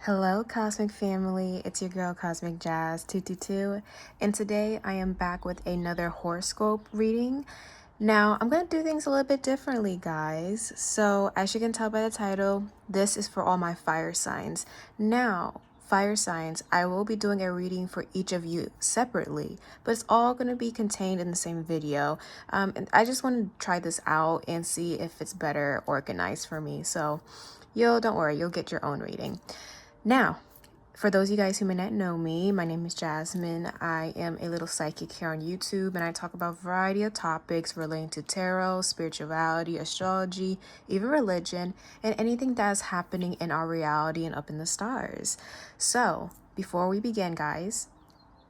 Hello, Cosmic Family. It's your girl, Cosmic Jazz 222, and today I am back with another horoscope reading. Now, I'm going to do things a little bit differently, guys. So, as you can tell by the title, this is for all my fire signs. Now, fire signs, I will be doing a reading for each of you separately, but it's all going to be contained in the same video. And I just want to try this out and see if it's better organized for me. So, don't worry, you'll get your own reading. Now, for those of you guys who may not know me, my name is Jasmine. I am a little psychic here on YouTube, and I talk about a variety of topics relating to tarot, spirituality, astrology, even religion, and anything that's happening in our reality and up in the stars. So, before we begin, guys,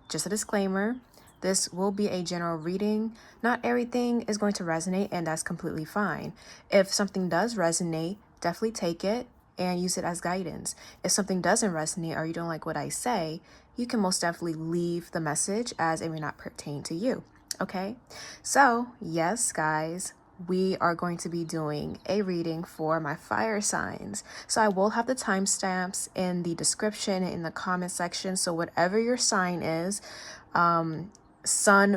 just a disclaimer. This will be a general reading. Not everything is going to resonate, and that's completely fine. If something does resonate, definitely take it and use it as guidance. If something doesn't resonate or you don't like what I say, you can most definitely leave the message as it may not pertain to you. Okay? So, yes, guys, we are going to be doing a reading for my fire signs. So I will have the timestamps in the description, in the comment section. So whatever your sign is, sun,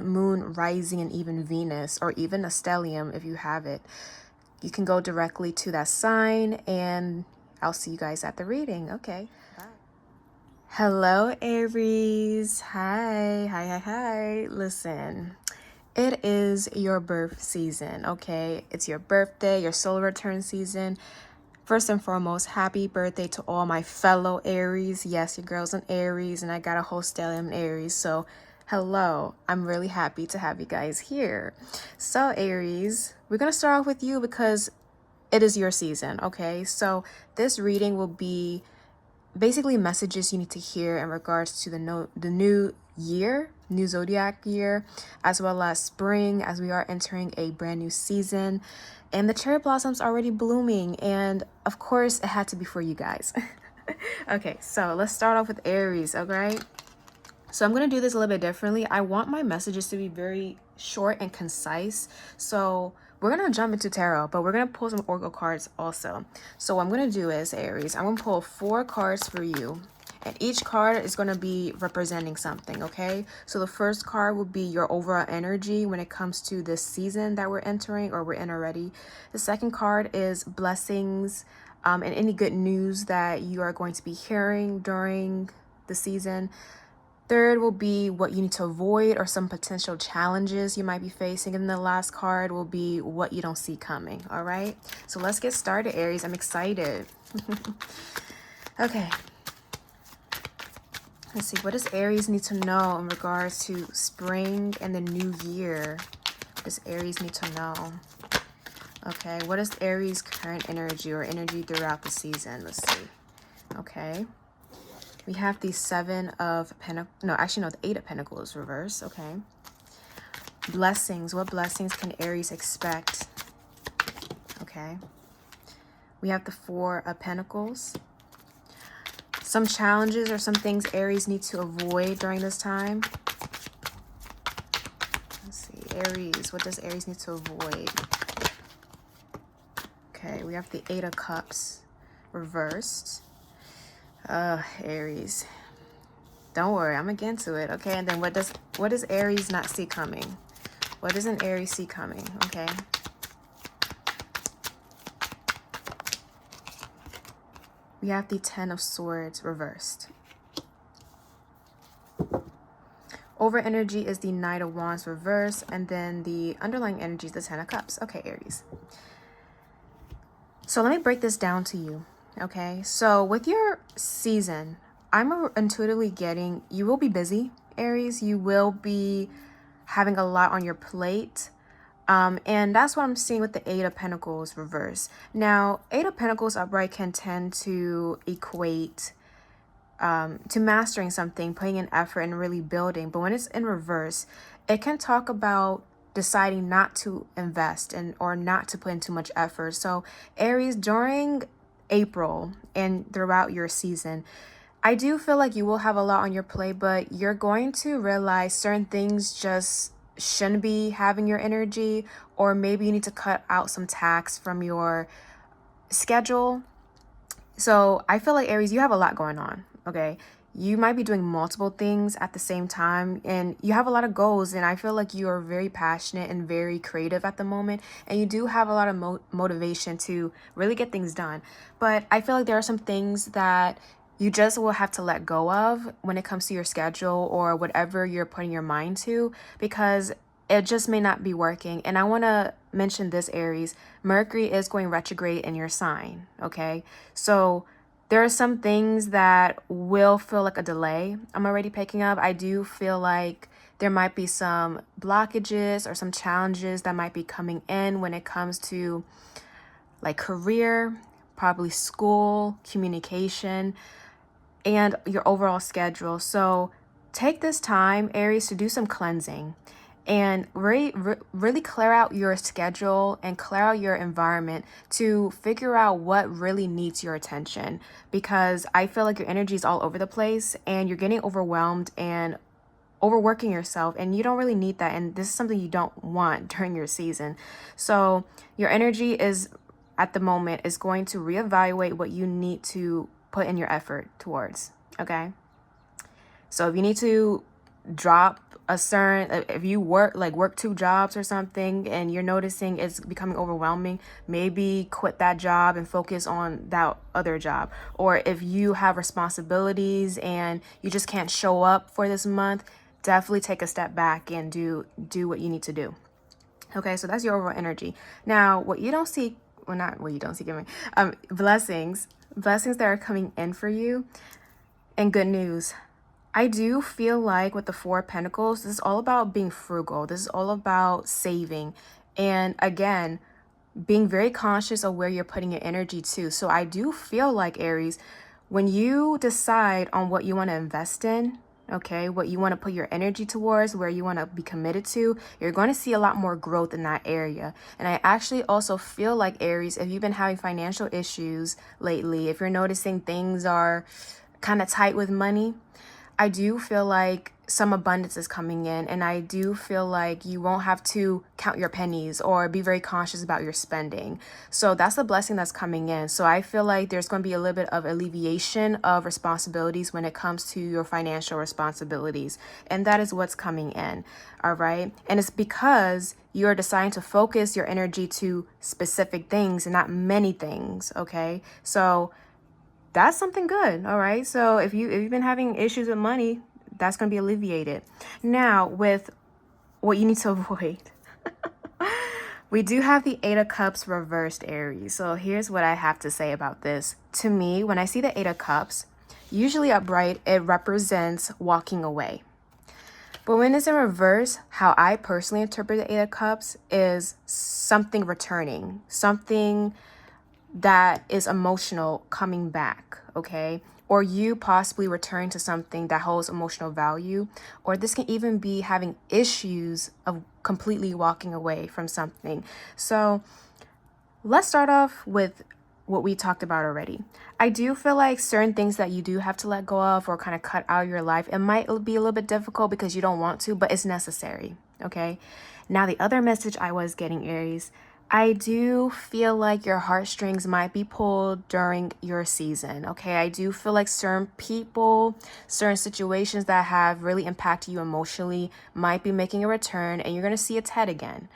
moon, rising, and even Venus, or even a stellium if you have it, you can go directly to that sign, and I'll see you guys at the reading. Okay. Bye. Hello, Aries. Hi. Listen, it is your birth season, okay? It's your birthday, your solar return season. First and foremost, happy birthday to all my fellow Aries. Yes, your girl's an Aries, and I got a whole stellium in Aries. So, hello. I'm really happy to have you guys here. So, Aries, we're going to start off with you because it is your season, okay? So, this reading will be basically messages you need to hear in regards to the new year, new zodiac year, as well as spring, as we are entering a brand new season, and the cherry blossoms already blooming, and of course it had to be for you guys. Okay, so let's start off with Aries. Okay, so I'm going to do this a little bit differently. I want my messages to be very short and concise. So we're going to jump into tarot, but we're going to pull some oracle cards also. So what I'm going to do is, Aries, I'm going to pull 4 cards for you. And each card is going to be representing something, okay? So the first card will be your overall energy when it comes to this season that we're entering, or we're in already. The second card is blessings and any good news that you are going to be hearing during the season. Third will be what you need to avoid or some potential challenges you might be facing. And the last card will be what you don't see coming. All right. So let's get started, Aries. I'm excited. Okay. Let's see. What does Aries need to know in regards to spring and the new year? What does Aries need to know? Okay. What is Aries' current energy or energy throughout the season? Let's see. Okay. We have the 7 of Pentacles. No, actually, no, the 8 of Pentacles reverse. Okay. Blessings. What blessings can Aries expect? Okay. We have the 4 of Pentacles. Some challenges or some things Aries need to avoid during this time. Let's see. Aries. What does Aries need to avoid? Okay. We have the 8 of Cups reversed. Aries. Don't worry, I'm gonna get into it, okay? And then what does Aries not see coming? What doesn't Aries see coming, okay? We have the 10 of Swords reversed. Over energy is the Knight of Wands reversed, and then the underlying energy is the 10 of Cups. Okay, Aries. So let me break this down to you, okay? So with your season, I'm intuitively getting you will be busy, Aries. You will be having a lot on your plate. And that's what I'm seeing with the 8 of Pentacles reverse. Now, 8 of Pentacles upright can tend to equate to mastering something, putting in effort and really building. But when it's in reverse, it can talk about deciding not to invest or not to put in too much effort. So Aries, during April and throughout your season, I do feel like you will have a lot on your plate, but you're going to realize certain things just shouldn't be having your energy, or maybe you need to cut out some tasks from your schedule. So I feel like Aries, you have a lot going on, okay? You might be doing multiple things at the same time, and you have a lot of goals, and I feel like you are very passionate and very creative at the moment, and you do have a lot of motivation to really get things done. But I feel like there are some things that you just will have to let go of when it comes to your schedule or whatever you're putting your mind to, because it just may not be working. And I want to mention this, Aries. Mercury is going retrograde in your sign, okay? So there are some things that will feel like a delay. I'm already picking up. I do feel like there might be some blockages or some challenges that might be coming in when it comes to like career, probably school, communication, and your overall schedule. So take this time, Aries, to do some cleansing and really clear out your schedule and clear out your environment to figure out what really needs your attention, because I feel like your energy is all over the place and you're getting overwhelmed and overworking yourself, and you don't really need that, and this is something you don't want during your season. So your energy is at the moment is going to reevaluate what you need to put in your effort towards, okay? So if you need to drop a certain, if you work 2 jobs or something and you're noticing it's becoming overwhelming, maybe quit that job and focus on that other job. Or if you have responsibilities and you just can't show up for this month, definitely take a step back and do what you need to do. Okay, so that's your overall energy. Now, what you don't see, well, not what you don't see, giving, blessings that are coming in for you, and good news. I do feel like with the Four of Pentacles, this is all about being frugal. This is all about saving. And again, being very conscious of where you're putting your energy to. So I do feel like, Aries, when you decide on what you want to invest in, okay, what you want to put your energy towards, where you want to be committed to, you're going to see a lot more growth in that area. And I actually also feel like, Aries, if you've been having financial issues lately, if you're noticing things are kind of tight with money, I do feel like some abundance is coming in, and I do feel like you won't have to count your pennies or be very conscious about your spending. So that's a blessing that's coming in. So I feel like there's going to be a little bit of alleviation of responsibilities when it comes to your financial responsibilities, and that is what's coming in. All right. And it's because you're deciding to focus your energy to specific things and not many things. Okay. So that's something good. All right. So if you've been having issues with money, that's going to be alleviated. Now, with what you need to avoid, we do have the Eight of Cups reversed, Aries. So here's what I have to say about this. To me, when I see the Eight of Cups, usually upright, it represents walking away. But when it's in reverse, how I personally interpret the Eight of Cups is something returning, something that is emotional coming back, okay? Or you possibly return to something that holds emotional value, or this can even be having issues of completely walking away from something. So let's start off with what we talked about already. I do feel like certain things that you do have to let go of or kind of cut out of your life, it might be a little bit difficult because you don't want to, but it's necessary, okay? Now, the other message I was getting, Aries, I do feel like your heartstrings might be pulled during your season, okay? I do feel like certain people, certain situations that have really impacted you emotionally might be making a return, and you're going to see its head again.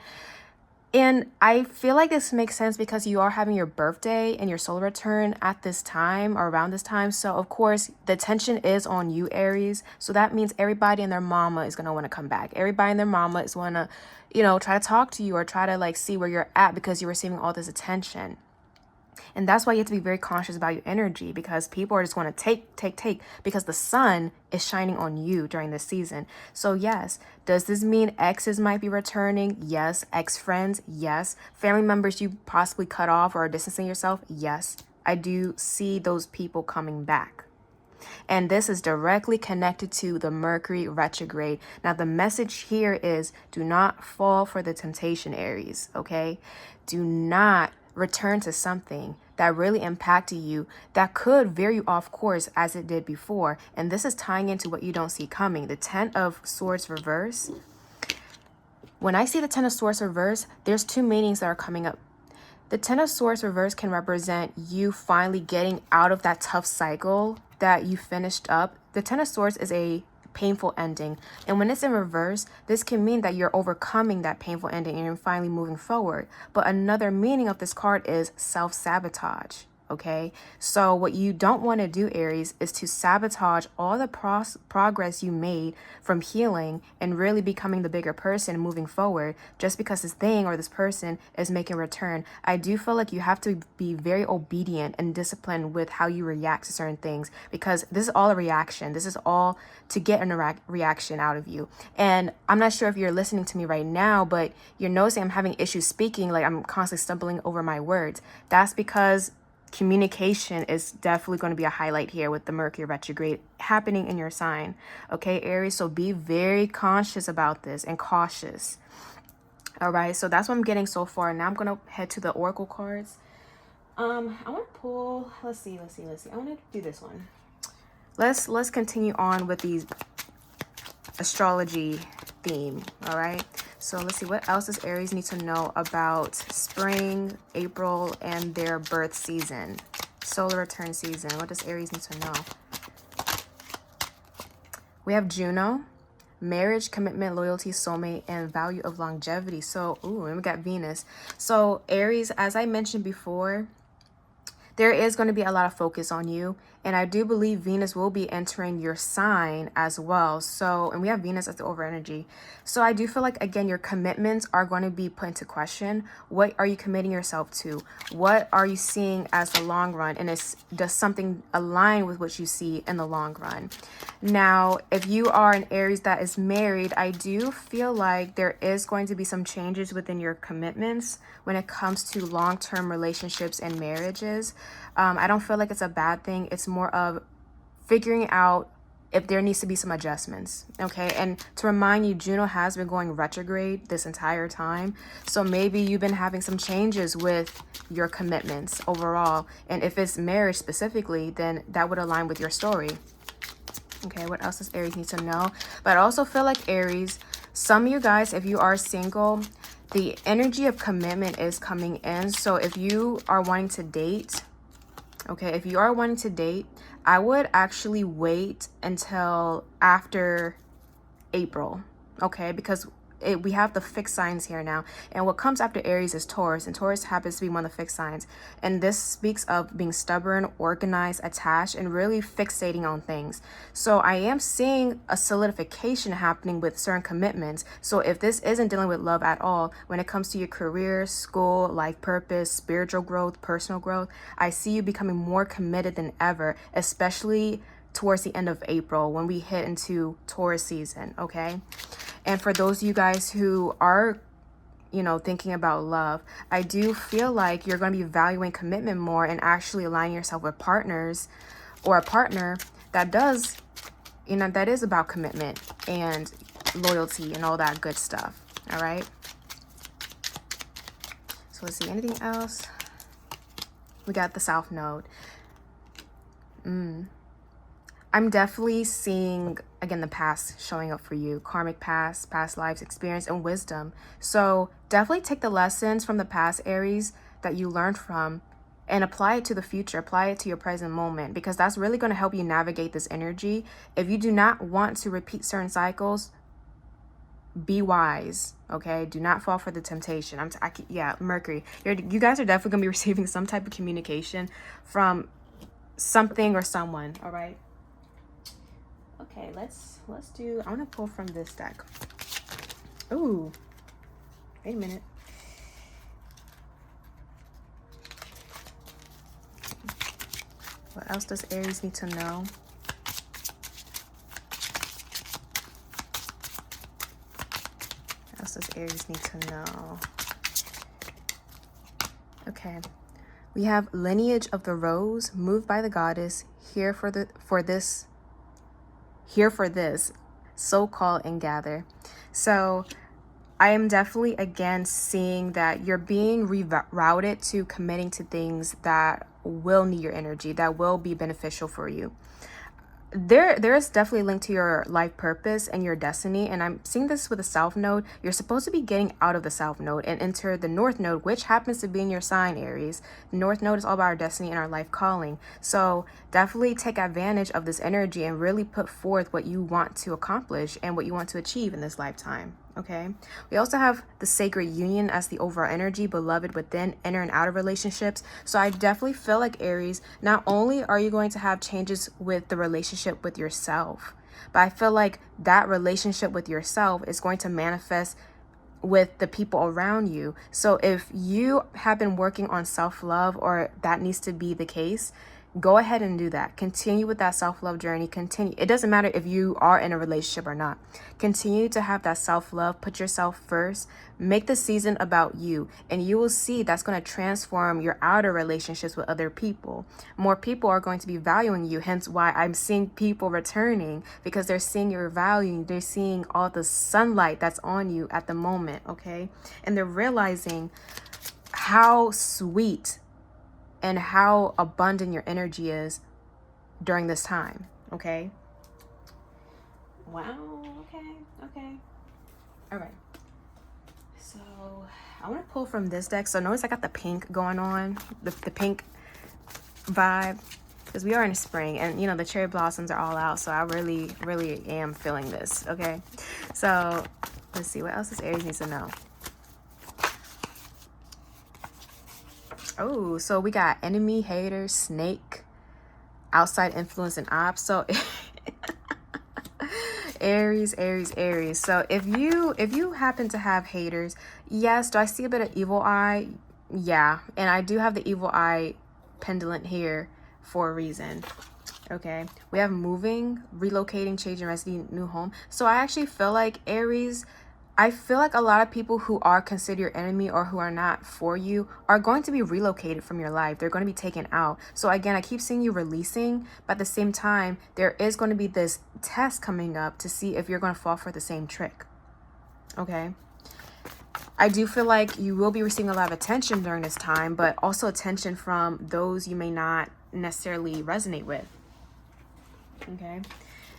And I feel like this makes sense because you are having your birthday and your solar return at this time or around this time. So, of course, the attention is on you, Aries. So that means everybody and their mama is going to want to come back. Everybody and their mama is want to, try to talk to you or try to see where you're at because you're receiving all this attention. And that's why you have to be very conscious about your energy, because people are just going to take because the sun is shining on you during this season. So yes, does this mean exes might be returning? Yes. Ex-friends? Yes. Family members you possibly cut off or are distancing yourself? Yes. I do see those people coming back. And this is directly connected to the Mercury retrograde. Now, the message here is do not fall for the temptation, Aries, okay? Do not return to something that really impacted you that could veer you off course as it did before. And this is tying into what you don't see coming. The Ten of Swords reverse. When I see the Ten of Swords reverse, there's two meanings that are coming up. The Ten of Swords reverse can represent you finally getting out of that tough cycle that you finished up. The Ten of Swords is a painful ending. And when it's in reverse, this can mean that you're overcoming that painful ending and you're finally moving forward. But another meaning of this card is self-sabotage. Okay, so what you don't want to do, Aries, is to sabotage all the progress you made from healing and really becoming the bigger person moving forward just because this thing or this person is making a return. I do feel like you have to be very obedient and disciplined with how you react to certain things, because this is all a reaction. This is all to get a reaction out of you. And I'm not sure if you're listening to me right now, but you're noticing I'm having issues speaking, like I'm constantly stumbling over my words. That's because communication is definitely going to be a highlight here with the Mercury retrograde happening in your sign. Okay, Aries, so be very conscious about this and cautious. All right, so that's what I'm getting so far. Now I'm going to head to the Oracle cards. I want to pull, let's see. I want to do this one. Let's continue on with these astrology theme. All right, so let's see, what else does Aries need to know about spring, April, and their birth season, solar return season? What does Aries need to know? We have Juno, marriage, commitment, loyalty, soulmate, and value of longevity. So, and we got Venus. So Aries, as I mentioned before, there is going to be a lot of focus on you. And I do believe Venus will be entering your sign as well. So, and we have Venus as the over energy. So I do feel like, again, your commitments are going to be put into question. What are you committing yourself to? What are you seeing as the long run? And does something align with what you see in the long run? Now, if you are an Aries that is married, I do feel like there is going to be some changes within your commitments when it comes to long-term relationships and marriages. I don't feel like it's a bad thing. It's more of figuring out if there needs to be some adjustments. Okay, and to remind you, Juno has been going retrograde this entire time. So maybe you've been having some changes with your commitments overall. And if it's marriage specifically, then that would align with your story. Okay, what else does Aries need to know? But I also feel like Aries, some of you guys, if you are single, the energy of commitment is coming in. So if you are wanting to date, okay, if you are wanting to date, I would actually wait until after April, okay? Because we have the fixed signs here now. And what comes after Aries is Taurus. And Taurus happens to be one of the fixed signs. And this speaks of being stubborn, organized, attached, and really fixating on things. So I am seeing a solidification happening with certain commitments. So if this isn't dealing with love at all, when it comes to your career, school, life purpose, spiritual growth, personal growth, I see you becoming more committed than ever, especially towards the end of April when we hit into Taurus season, okay? And for those of you guys who are, thinking about love, I do feel like you're going to be valuing commitment more and actually aligning yourself with partners or a partner that does, that is about commitment and loyalty and all that good stuff, all right? So let's see, anything else? We got the South Node. I'm definitely seeing, again, the past showing up for you. Karmic past lives, experience, and wisdom. So definitely take the lessons from the past, Aries, that you learned from and apply it to the future. Apply it to your present moment, because that's really going to help you navigate this energy. If you do not want to repeat certain cycles, be wise, okay? Do not fall for the temptation. Mercury. You guys are definitely going to be receiving some type of communication from something or someone, all right? Okay, let's do, I want to pull from this deck. Ooh, wait a minute. What else does Aries need to know? What else does Aries need to know? Okay, we have lineage of the rose, moved by the goddess, here for this, so call and gather. So I am definitely, again, seeing that you're being rerouted to committing to things that will need your energy, that will be beneficial for you. There's definitely a link to your life purpose and your destiny, and I'm seeing this with the south node. You're supposed to be getting out of the south node and enter the north node, which happens to be in your sign, Aries. The north node is all about our destiny and our life calling, so definitely take advantage of this energy and really put forth what you want to accomplish and what you want to achieve in this lifetime. Okay, we also have the sacred union as the overall energy, beloved within, inner and outer relationships. So I definitely feel like, Aries, not only are you going to have changes with the relationship with yourself, but I feel like that relationship with yourself is going to manifest with the people around you. So if you have been working on self-love, or that needs to be the case, go ahead and do that. Continue with that self-love journey. Continue. It doesn't matter if you are in a relationship or not. Continue to have that self-love. Put yourself first. Make the season about you, and you will see that's going to transform your outer relationships with other people. More people are going to be valuing you, hence why I'm seeing people returning, because they're seeing your value. They're seeing all the sunlight that's on you at the moment, okay? And they're realizing how sweet and how abundant your energy is during this time, okay? Wow, okay. All right. So I want to pull from this deck. So notice I got the pink going on, the pink vibe, because we are in spring, and you know the cherry blossoms are all out. So I really am feeling this, okay? So let's see, what else does Aries needs to know? Oh, so we got enemy, hater, snake, outside influence, and ops. So Aries. So if you happen to have haters, yes, do I see a bit of evil eye? Yeah, and I do have the evil eye pendant here for a reason. Okay, we have moving, relocating, changing residence, new home. So I actually feel like, Aries, I feel like a lot of people who are considered your enemy or who are not for you are going to be relocated from your life. They're going to be taken out. So again, I keep seeing you releasing, but at the same time, there is going to be this test coming up to see if you're going to fall for the same trick. Okay. I do feel like you will be receiving a lot of attention during this time, but also attention from those you may not necessarily resonate with. Okay.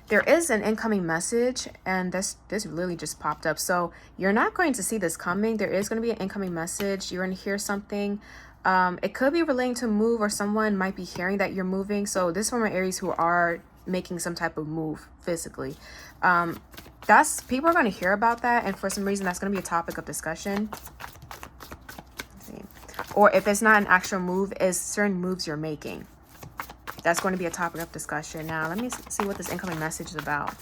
There is an incoming message, and this really just popped up. So you're not going to see this coming. There is going to be an incoming message. You're going to hear something. It could be relating to move, or someone might be hearing that you're moving. So this is for my Aries who are making some type of move physically. That's, people are going to hear about that, and for some reason that's going to be a topic of discussion. Let's see. Or if it's not an actual move, it's certain moves you're making. That's going to be a topic of discussion. Now, let me see what this incoming message is about.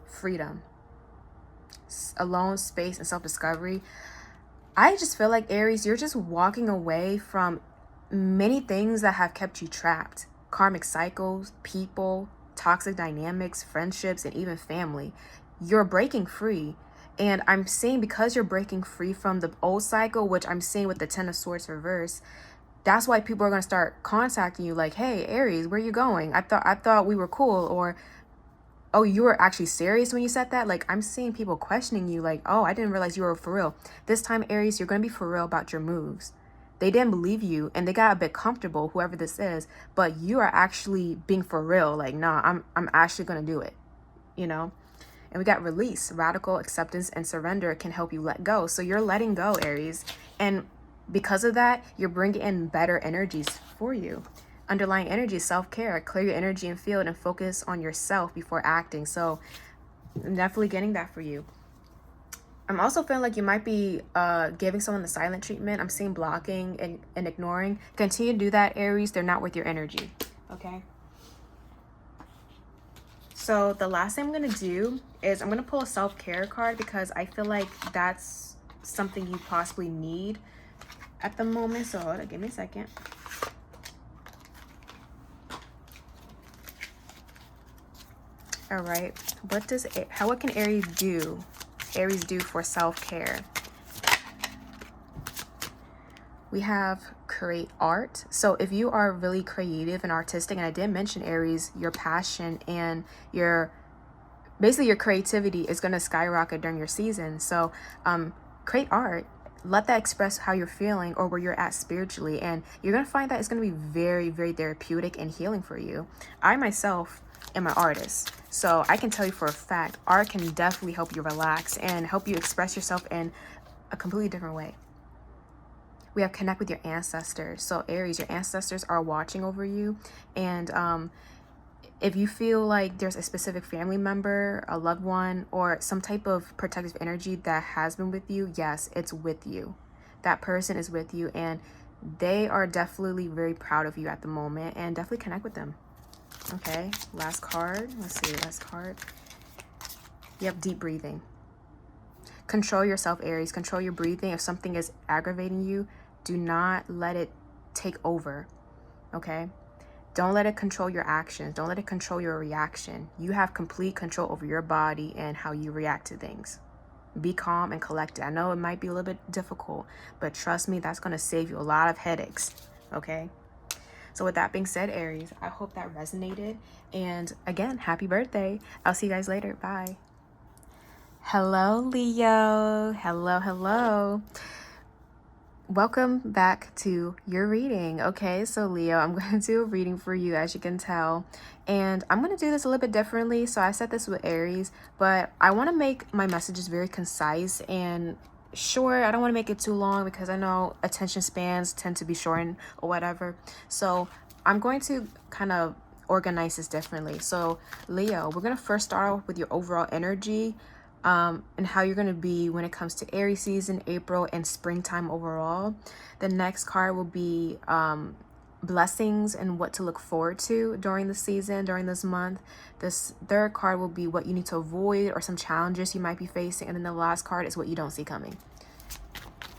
Freedom, alone, space, and self-discovery. I just feel like, Aries, you're just walking away from many things that have kept you trapped. Karmic cycles, people, toxic dynamics, friendships, and even family. You're breaking free. And I'm seeing, because you're breaking free from the old cycle, which I'm seeing with the Ten of Swords reverse, that's why people are going to start contacting you like, hey, Aries, where you going? I thought we were cool. Or, oh, you were actually serious when you said that? Like, I'm seeing people questioning you like, oh, I didn't realize you were for real. This time, Aries, you're going to be for real about your moves. They didn't believe you, and they got a bit comfortable, whoever this is, but you are actually being for real. Like, nah, I'm actually going to do it, you know? And we got release, radical acceptance, and surrender can help you let go. So you're letting go, Aries. And because of that, you're bringing in better energies for you. Underlying energy, self-care. Clear your energy and field and focus on yourself before acting. So I'm definitely getting that for you. I'm also feeling like you might be giving someone the silent treatment. I'm seeing blocking and ignoring. Continue to do that, Aries. They're not worth your energy. Okay. So the last thing I'm going to do is I'm going to pull a self-care card, because I feel like that's something you possibly need at the moment. So hold on, give me a second. All right, what can Aries do for self-care? We have create art. So if you are really creative and artistic, and I did mention, Aries, your passion and basically your creativity is going to skyrocket during your season. So create art. let that express how you're feeling or where you're at spiritually, and you're going to find that it's going to be very, very therapeutic and healing for you. I myself am an artist, so I can tell you for a fact art can definitely help you relax and help you express yourself in a completely different way. We have connect with your ancestors. So Aries, your ancestors are watching over you, and if you feel like there's a specific family member, a loved one, or some type of protective energy that has been with you, yes, it's with you. That person is with you, and they are definitely very proud of you at the moment, and definitely connect with them. Okay, last card. Let's see, last card. You have deep breathing. Control yourself, Aries. Control your breathing. If something is aggravating you, do not let it take over, okay? Don't let it control your actions. Don't let it control your reaction. You have complete control over your body and how you react to things. Be calm and collected. I know it might be a little bit difficult, but trust me, that's going to save you a lot of headaches, okay? So with that being said, Aries, I hope that resonated. And again, happy birthday. I'll see you guys later. Bye. Hello, Leo. Hello. Welcome back to your reading. Okay, so Leo, I'm going to do a reading for you, as you can tell, and I'm going to do this a little bit differently. So I said this with Aries, but I want to make my messages very concise and short. I don't want to make it too long because I know attention spans tend to be shortened or whatever. So I'm going to kind of organize this differently. So Leo, we're going to first start off with your overall energy, and how you're going to be when it comes to Aries season, April, and springtime overall. The next card will be blessings and what to look forward to during the season, during this month. This third card will be what you need to avoid or some challenges you might be facing. And then the last card is what you don't see coming.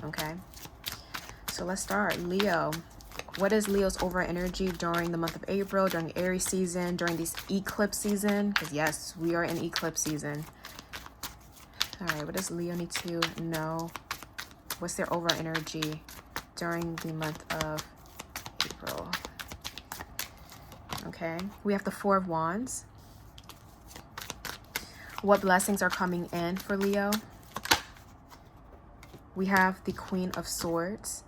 Okay, so let's start. Leo, what is Leo's overall energy during the month of April, during Aries season, during this eclipse season? Because yes, we are in eclipse season. All right, what does Leo need to know? What's their overall energy during the month of April? Okay, we have the Four of Wands. What blessings are coming in for Leo? We have the Queen of Swords.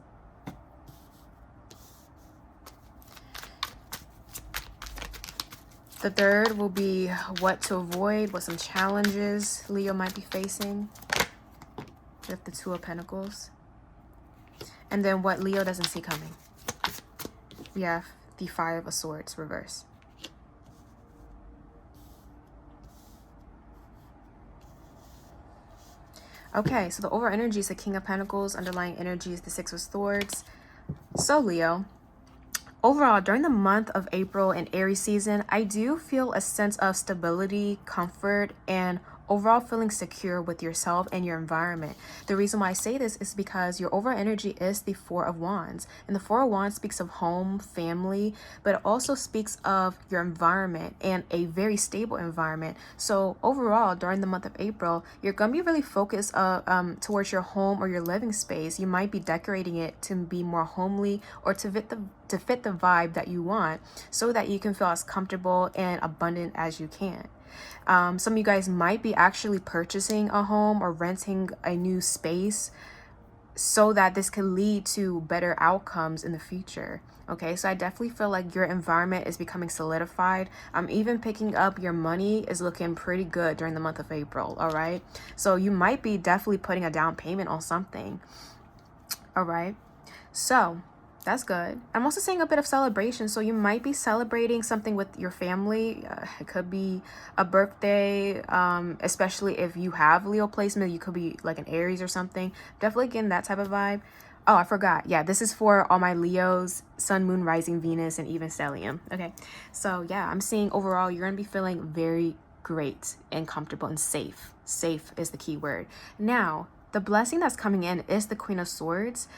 The third will be what to avoid, what some challenges Leo might be facing. We have the Two of Pentacles. And then what Leo doesn't see coming. We have the Five of Swords reverse. Okay, so the overall energy is the King of Pentacles. Underlying energy is the Six of Swords. So Leo, overall, during the month of April and Aries season, I do feel a sense of stability, comfort, and overall feeling secure with yourself and your environment. The reason why I say this is because your overall energy is the Four of Wands. And the Four of Wands speaks of home, family, but it also speaks of your environment and a very stable environment. So overall, during the month of April, you're going to be really focused towards your home or your living space. You might be decorating it to be more homely or to fit the vibe that you want, so that you can feel as comfortable and abundant as you can. Some of you guys might be actually purchasing a home or renting a new space so that this can lead to better outcomes in the future. Okay, so I definitely feel like your environment is becoming solidified. Even picking up your money is looking pretty good during the month of April. All right, so you might be definitely putting a down payment on something. All right, so that's good. I'm also seeing a bit of celebration. So you might be celebrating something with your family. It could be a birthday, especially if you have Leo placement. You could be like an Aries or something. Definitely getting that type of vibe. Oh, I forgot. Yeah, this is for all my Leos, Sun, Moon, Rising, Venus, and even Stellium. Okay, so yeah, I'm seeing overall you're going to be feeling very great and comfortable and safe. Safe is the key word. Now, the blessing that's coming in is the Queen of Swords.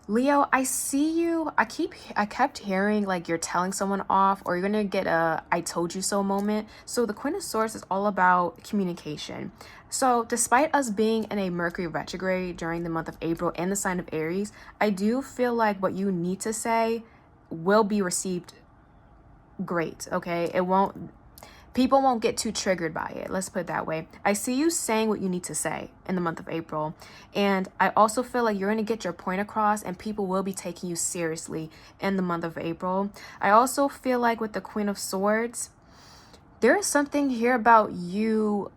Leo, I see you. I kept hearing like you're telling someone off, or you're gonna get a I told you so moment. So the Queen of Swords is all about communication. So despite us being in a Mercury retrograde during the month of April in the sign of Aries, I do feel like what you need to say will be received great. Okay, it won't people won't get too triggered by it. Let's put it that way. I see you saying what you need to say in the month of April. And I also feel like you're going to get your point across and people will be taking you seriously in the month of April. I also feel like with the Queen of Swords, there is something here about you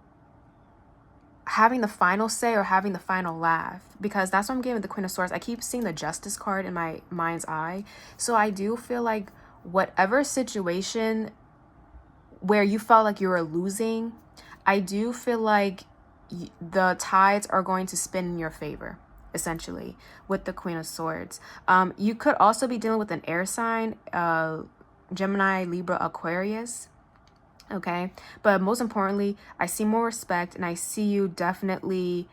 having the final say or having the final laugh, because that's what I'm getting with the Queen of Swords. I keep seeing the Justice card in my mind's eye. So I do feel like whatever situation where you felt like you were losing, I do feel like the tides are going to spin in your favor, essentially, with the Queen of Swords. You could also be dealing with an air sign, Gemini, Libra, Aquarius. Okay, but most importantly, I see more respect, and I see you definitely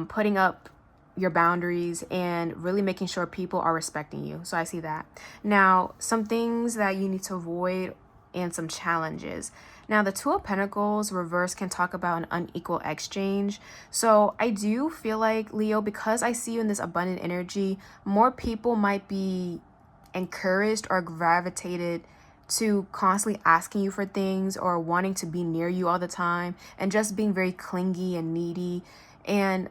putting up your boundaries and really making sure people are respecting you. So I see that. Now, some things that you need to avoid and some challenges. Now, the Two of Pentacles reverse can talk about an unequal exchange. So I do feel like, Leo, because I see you in this abundant energy, more people might be encouraged or gravitated to constantly asking you for things or wanting to be near you all the time and just being very clingy and needy. And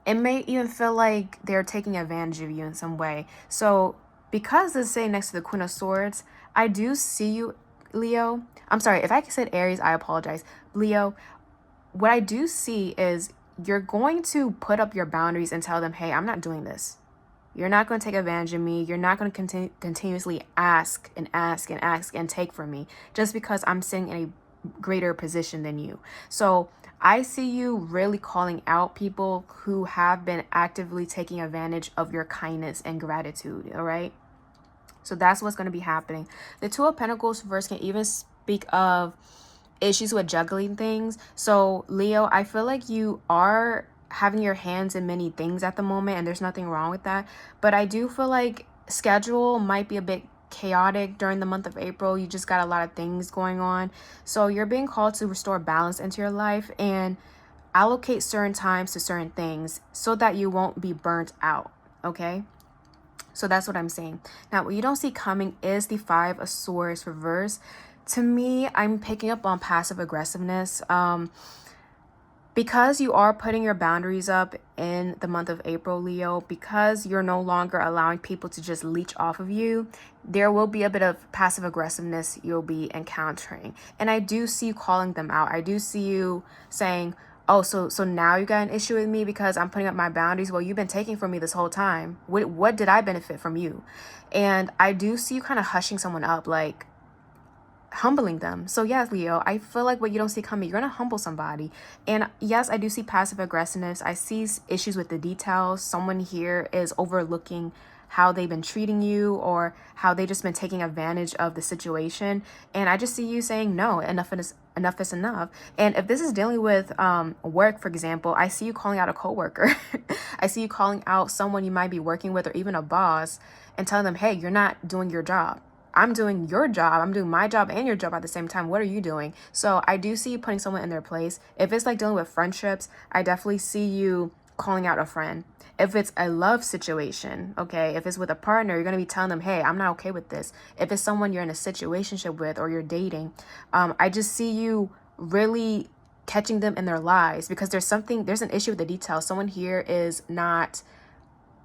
it may even feel like they're taking advantage of you in some way. So because this is sitting next to the Queen of Swords, I do see you, Leo. I'm sorry, if I said Aries, I apologize. Leo, what I do see is you're going to put up your boundaries and tell them, hey, I'm not doing this. You're not going to take advantage of me. You're not going to continuously ask and ask and ask and take from me just because I'm sitting in a greater position than you. So I see you really calling out people who have been actively taking advantage of your kindness and gratitude. All right. So that's what's going to be happening. The Two of Pentacles reverse can even speak of issues with juggling things. So Leo, I feel like you are having your hands in many things at the moment, and there's nothing wrong with that. But I do feel like schedule might be a bit chaotic during the month of April. You just got a lot of things going on. So you're being called to restore balance into your life and allocate certain times to certain things so that you won't be burnt out. Okay. So that's what I'm saying. Now, what you don't see coming is the Five of Swords reverse. To me, I'm picking up on passive aggressiveness. Because you are putting your boundaries up in the month of April, Leo, because you're no longer allowing people to just leech off of you, there will be a bit of passive aggressiveness you'll be encountering. And I do see you calling them out. I do see you saying, oh, so now you got an issue with me because I'm putting up my boundaries. Well, you've been taking from me this whole time. What did I benefit from you? And I do see you kind of hushing someone up, like humbling them. So yes, Leo, I feel like what you don't see coming, you're gonna humble somebody. And yes, I do see passive aggressiveness. I see issues with the details. Someone here is overlooking how they've been treating you or how they just been taking advantage of the situation. And I just see you saying, no, enough is enough. And if this is dealing with work, for example, I see you calling out a coworker. I see you calling out someone you might be working with or even a boss and telling them, hey, you're not doing your job. I'm doing your job. I'm doing my job and your job at the same time. What are you doing? So I do see you putting someone in their place. If it's like dealing with friendships, I definitely see you calling out a friend. If it's a love situation, okay, if it's with a partner, you're going to be telling them, hey, I'm not okay with this. If it's someone you're in a situationship with or you're dating, I just see you really catching them in their lies because there's an issue with the details. Someone here is not,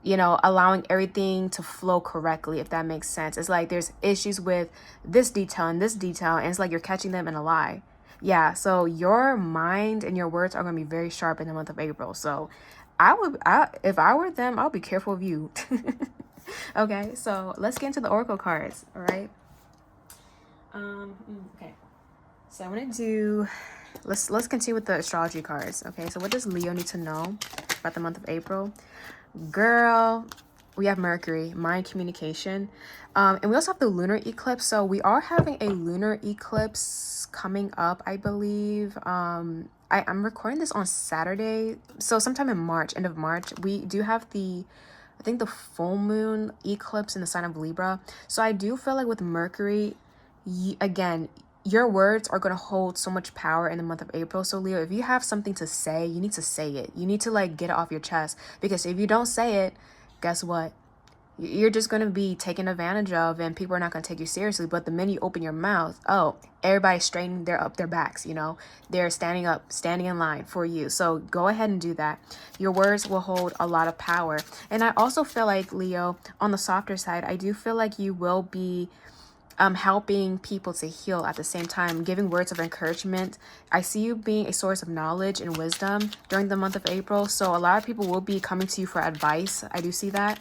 allowing everything to flow correctly, if that makes sense. It's like there's issues with this detail and this detail, and it's like you're catching them in a lie. Yeah, so your mind and your words are going to be very sharp in the month of April. So if I were them, I'll be careful of you. Okay, so let's get into the Oracle cards, all right? Okay. So I want to do, let's continue with the astrology cards. Okay, so what does Leo need to know about the month of April? Girl, we have Mercury, mind communication. And we also have the lunar eclipse. So we are having a lunar eclipse coming up, I believe. I'm recording this on Saturday. So sometime in March, end of March, we do have the full moon eclipse in the sign of Libra. So I do feel like with Mercury, again, your words are going to hold so much power in the month of April. So Leo, if you have something to say, you need to say it. You need to get it off your chest, because if you don't say it, guess what? you're just going to be taken advantage of, and people are not going to take you seriously. But the minute you open your mouth, oh, everybody's straightening their backs, you know, they're standing up, standing in line for you. So go ahead and do that. Your words will hold a lot of power. And I also feel like, Leo, on the softer side, I do feel like you will be helping people to heal at the same time, giving words of encouragement. I see you being a source of knowledge and wisdom during the month of April. So a lot of people will be coming to you for advice. I do see that.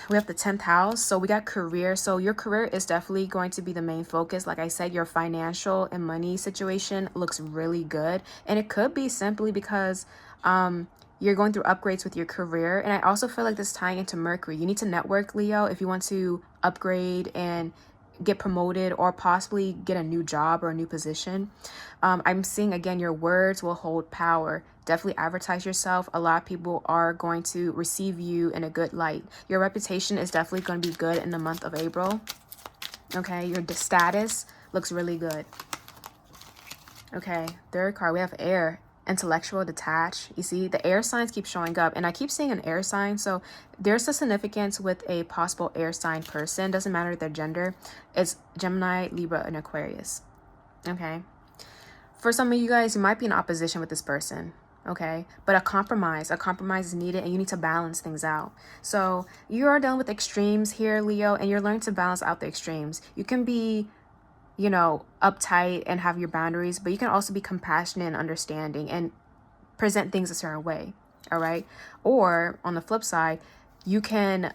We have the 10th house. So we got career. So your career is definitely going to be the main focus. Like I said, your financial and money situation looks really good. And it could be simply because you're going through upgrades with your career. And I also feel like this tying into Mercury. You need to network, Leo, if you want to upgrade and get promoted or possibly get a new job or a new position. I'm seeing, again, your words will hold power. Definitely advertise yourself. A lot of people are going to receive you in a good light. Your reputation is definitely going to be good in the month of April. Okay, your status looks really good. Okay, third card, we have air. Intellectual, detached. You see the air signs keep showing up, and I keep seeing an air sign, so there's a significance with a possible air sign person. Doesn't matter their gender. It's Gemini, Libra, and Aquarius. Okay, for some of you guys, you might be in opposition with this person. Okay, but a compromise is needed, and you need to balance things out. So you are dealing with extremes here, Leo, and you're learning to balance out the extremes. You can be, you know, uptight and have your boundaries, but you can also be compassionate and understanding and present things a certain way. All right. Or on the flip side, you can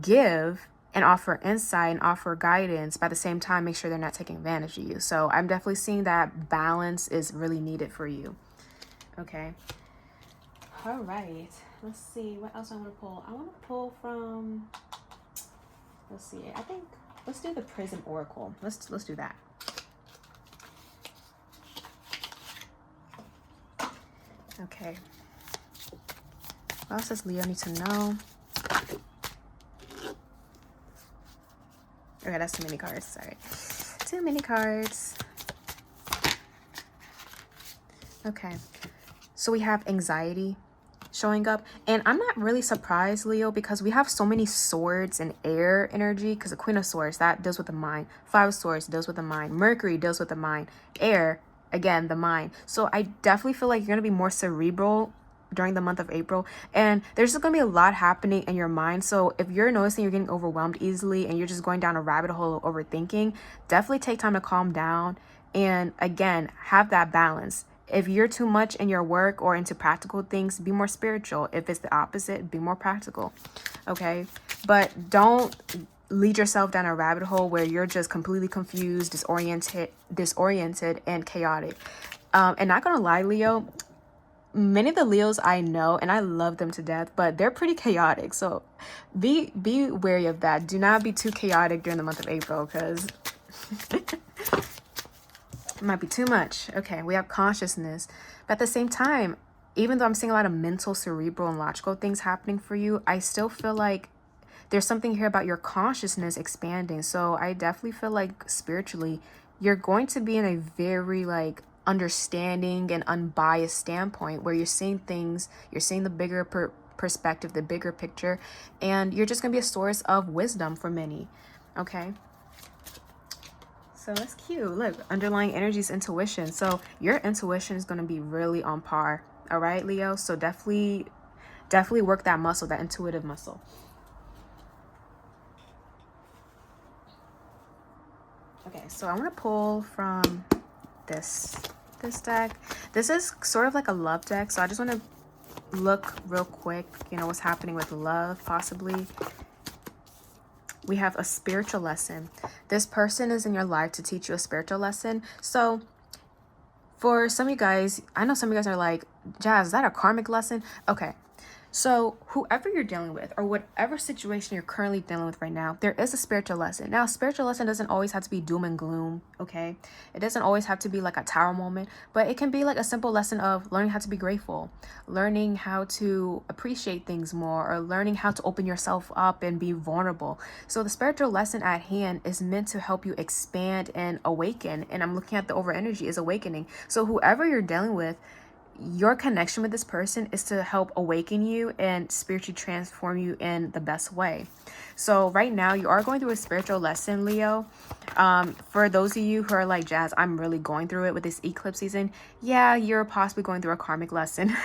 give and offer insight and offer guidance, but at the same time, make sure they're not taking advantage of you. So I'm definitely seeing that balance is really needed for you. Okay. All right. Let's see what else I want to pull. I want to pull from, let's see, I think let's do the Prison Oracle. Let's do that. Okay. What else does Leo need to know? Okay, that's too many cards. Sorry. Too many cards. Okay. So we have anxiety showing up, and I'm not really surprised, Leo, because we have so many swords and air energy, because the Queen of Swords, that deals with the mind. Five of Swords deals with the mind. Mercury deals with the mind. Air, again, the mind. So I definitely feel like you're going to be more cerebral during the month of April, and there's just going to be a lot happening in your mind. So if you're noticing you're getting overwhelmed easily and you're just going down a rabbit hole of overthinking, definitely take time to calm down and, again, have that balance. If you're too much in your work or into practical things, be more spiritual. If it's the opposite, be more practical. Okay? But don't lead yourself down a rabbit hole where you're just completely confused, disoriented, and chaotic. And not gonna lie, Leo, many of the Leos I know, and I love them to death, but they're pretty chaotic. So be wary of that. Do not be too chaotic during the month of April, because might be too much. Okay, we have consciousness. But at the same time, even though I'm seeing a lot of mental, cerebral, and logical things happening for you, I still feel like there's something here about your consciousness expanding. So I definitely feel like spiritually, you're going to be in a very like understanding and unbiased standpoint where you're seeing things, you're seeing the bigger perspective, the bigger picture, and you're just going to be a source of wisdom for many. Okay. So that's cute. Look, underlying energy is intuition. So your intuition is going to be really on par. All right, Leo. So definitely work that muscle, that intuitive muscle. Okay, so I want to pull from this deck. This is sort of like a love deck. So I just want to look real quick, you know, what's happening with love, possibly. We have a spiritual lesson. This person is in your life to teach you a spiritual lesson. So for some of you guys, I know some of you guys are like, Jazz, is that a karmic lesson? Okay. So whoever you're dealing with or whatever situation you're currently dealing with right now, there is a spiritual lesson. Now, spiritual lesson doesn't always have to be doom and gloom, okay? It doesn't always have to be like a tower moment, but it can be like a simple lesson of learning how to be grateful, learning how to appreciate things more, or learning how to open yourself up and be vulnerable. So the spiritual lesson at hand is meant to help you expand and awaken. And I'm looking at the over energy is awakening. So whoever you're dealing with, your connection with this person is to help awaken you and spiritually transform you in the best way. So right now you are going through a spiritual lesson, Leo. For those of you who are like, Jazz, I'm really going through it with this eclipse season. Yeah, you're possibly going through a karmic lesson.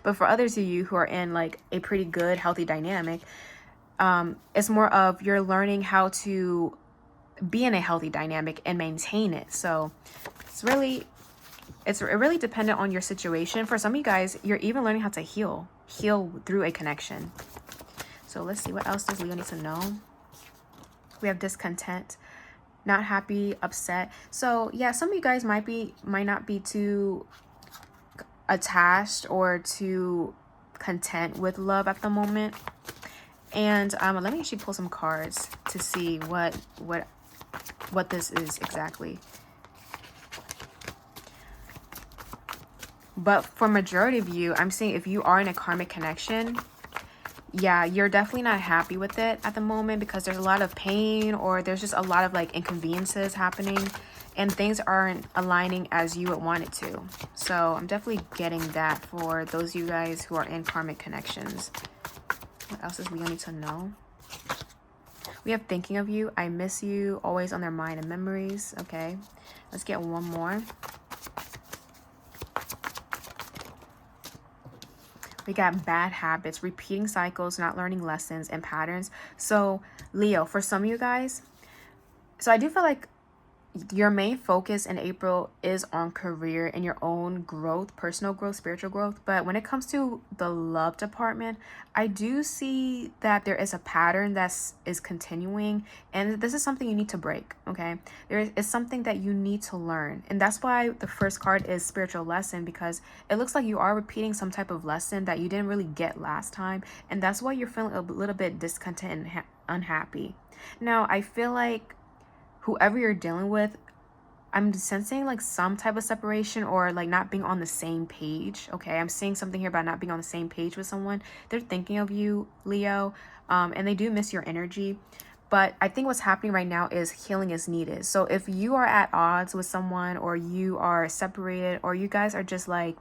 But for others of you who are in like a pretty good, healthy dynamic, it's more of you're learning how to be in a healthy dynamic and maintain it. So it's really dependent on your situation. For some of you guys, you're even learning how to heal through a connection. So let's see, what else does Leo need to know? We have discontent, not happy, upset. So yeah, some of you guys might not be too attached or too content with love at the moment. And let me actually pull some cards to see what this is exactly. But for majority of you, I'm saying if you are in a karmic connection, yeah, you're definitely not happy with it at the moment because there's a lot of pain or there's just a lot of like inconveniences happening and things aren't aligning as you would want it to. So I'm definitely getting that for those of you guys who are in karmic connections. What else does Leo need to know? We have thinking of you, I miss you, always on their mind and memories. Okay, let's get one more. We got bad habits, repeating cycles, not learning lessons and patterns. So Leo, for some of you guys, so I do feel like your main focus in April is on career and your own growth, personal growth, spiritual growth. But when it comes to the love department, I do see that there is a pattern that is continuing. And this is something you need to break, okay? There is something that you need to learn. And that's why the first card is spiritual lesson, because it looks like you are repeating some type of lesson that you didn't really get last time. And that's why you're feeling a little bit discontent and unhappy. Now, I feel like whoever you're dealing with, I'm sensing like some type of separation or like not being on the same page. Okay, I'm seeing something here about not being on the same page with someone. They're thinking of you, Leo, and they do miss your energy. But I think what's happening right now is healing is needed. So if you are at odds with someone or you are separated or you guys are just like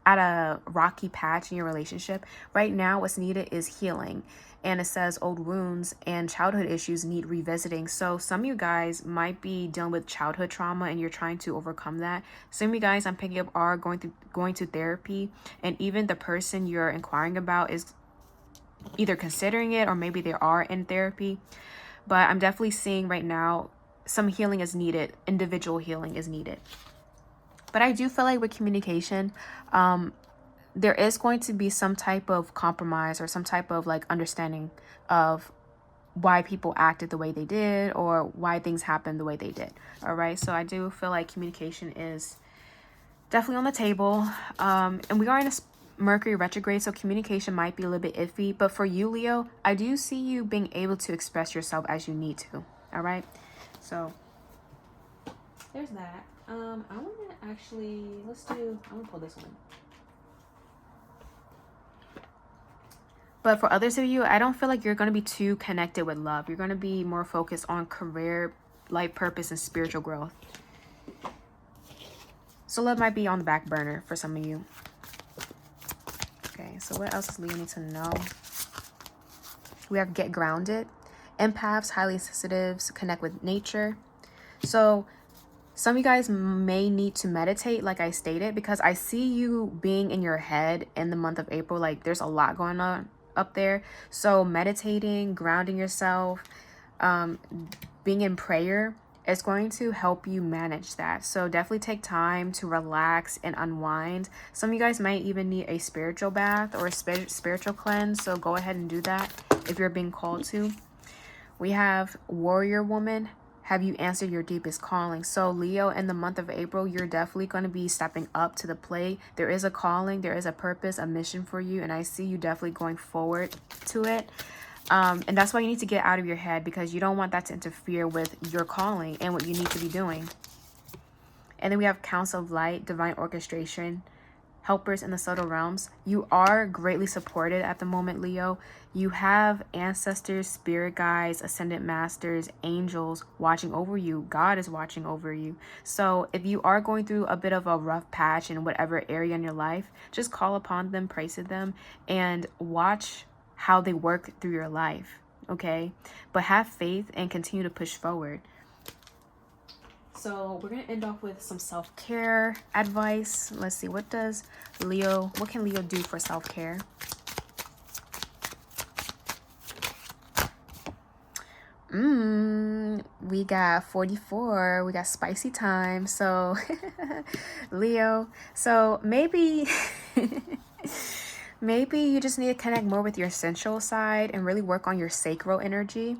at a rocky patch in your relationship, right now what's needed is healing. And it says old wounds and childhood issues need revisiting. So some of you guys might be dealing with childhood trauma and you're trying to overcome that. Some of you guys I'm picking up are going to therapy, and even the person you're inquiring about is either considering it or maybe they are in therapy. But I'm definitely seeing right now some healing is needed. Individual healing is needed. But I do feel like with communication, there is going to be some type of compromise or some type of like understanding of why people acted the way they did or why things happened the way they did. All right. So I do feel like communication is definitely on the table. And we are in a Mercury retrograde, so communication might be a little bit iffy. But for you, Leo, I do see you being able to express yourself as you need to. All right. So there's that. I want to actually, I'm going to pull this one. But for others of you, I don't feel like you're going to be too connected with love. You're going to be more focused on career, life purpose, and spiritual growth. So love might be on the back burner for some of you. Okay, so what else does Leo need to know? We have get grounded. Empaths, highly sensitives, connect with nature. So some of you guys may need to meditate, like I stated, because I see you being in your head in the month of April. Like there's a lot going on up there. So meditating, grounding yourself, being in prayer is going to help you manage that. So definitely take time to relax and unwind. Some of you guys might even need a spiritual bath or a spiritual cleanse. So go ahead and do that if you're being called to. We have warrior woman. Have you answered your deepest calling? So Leo, in the month of April, you're definitely going to be stepping up to the plate. There is a calling, there is a purpose, a mission for you, and I see you definitely going forward to it. And that's why you need to get out of your head, because you don't want that to interfere with your calling and what you need to be doing. And then we have Council of Light, divine orchestration. helpers in the subtle realms. You are greatly supported at the moment, Leo. You have ancestors, spirit guides, ascendant masters, angels watching over you. God is watching over you. So if you are going through a bit of a rough patch in whatever area in your life, just call upon them, pray to them, and watch how they work through your life, okay? But have faith and continue to push forward. So we're going to end off with some self-care advice. Let's see, what can Leo do for self-care? We got 44. We got spicy time. So Leo, so maybe maybe you just need to connect more with your sensual side and really work on your sacral energy.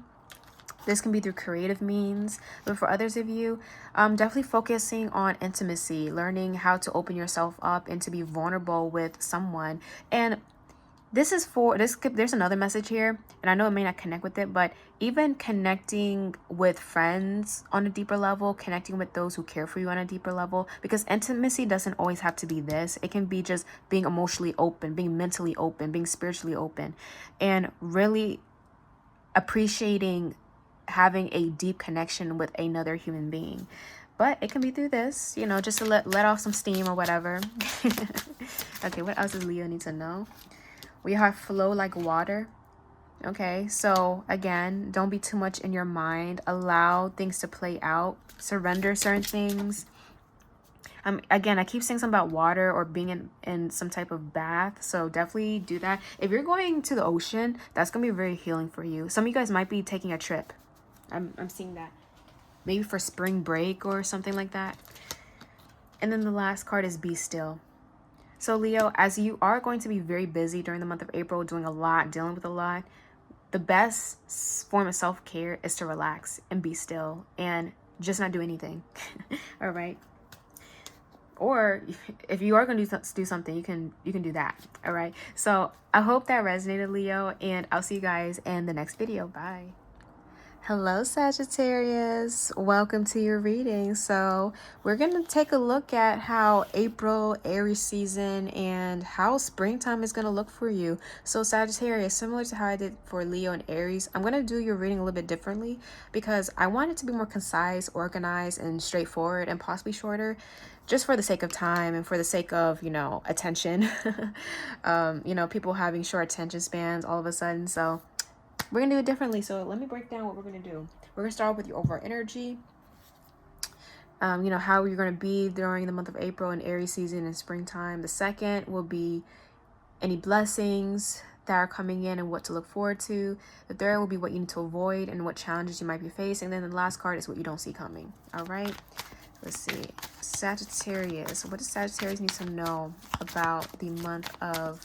This can be through creative means, but for others of you, definitely focusing on intimacy, learning how to open yourself up and to be vulnerable with someone. And this is for this. There's another message here, and I know it may not connect with it, but even connecting with friends on a deeper level, connecting with those who care for you on a deeper level, because intimacy doesn't always have to be this. It can be just being emotionally open, being mentally open, being spiritually open, and really appreciating having a deep connection with another human being. But it can be through this, you know, just to let off some steam or whatever. Okay, what else does Leo need to know? We have flow like water. Okay, so again, don't be too much in your mind. Allow things to play out. Surrender certain things. Again, I keep saying something about water or being in some type of bath. So definitely do that. If you're going to the ocean, that's going to be very healing for you. Some of you guys might be taking a trip. I'm seeing that. Maybe for spring break or something like that. And then the last card is be still. So Leo, as you are going to be very busy during the month of April, doing a lot, dealing with a lot, the best form of self-care is to relax and be still and just not do anything. All right. Or if you are going to do something, you can do that. All right. So I hope that resonated, Leo, and I'll see you guys in the next video. Bye. Hello, Sagittarius. Welcome to your reading. So we're going to take a look at how April, Aries season, and how springtime is going to look for you. So Sagittarius, similar to how I did for Leo and Aries, I'm going to do your reading a little bit differently because I want it to be more concise, organized, and straightforward, and possibly shorter, just for the sake of time and for the sake of, you know, attention. You know, people having short attention spans all of a sudden. So we're going to do it differently. So let me break down what we're going to do. We're going to start with your overall energy. You know, how you're going to be during the month of April and Aries season and springtime. The second will be any blessings that are coming in and what to look forward to. The third will be what you need to avoid and what challenges you might be facing. Then the last card is what you don't see coming. All right. Let's see. Sagittarius. What does Sagittarius need to know about the month of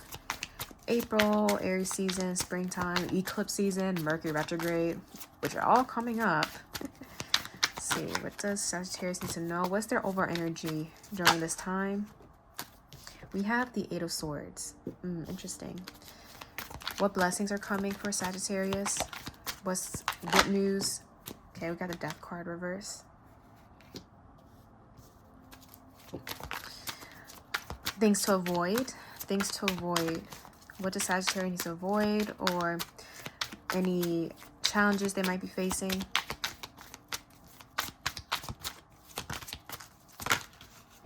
April, Aries season, springtime, eclipse season, Mercury retrograde, which are all coming up? Let's see, what does Sagittarius need to know? What's their overall energy during this time? We have the Eight of Swords. Interesting. What blessings are coming for Sagittarius? What's good news? Okay, we got the Death card reverse. Things to avoid. Things to avoid. What does Sagittarius need to avoid, or any challenges they might be facing?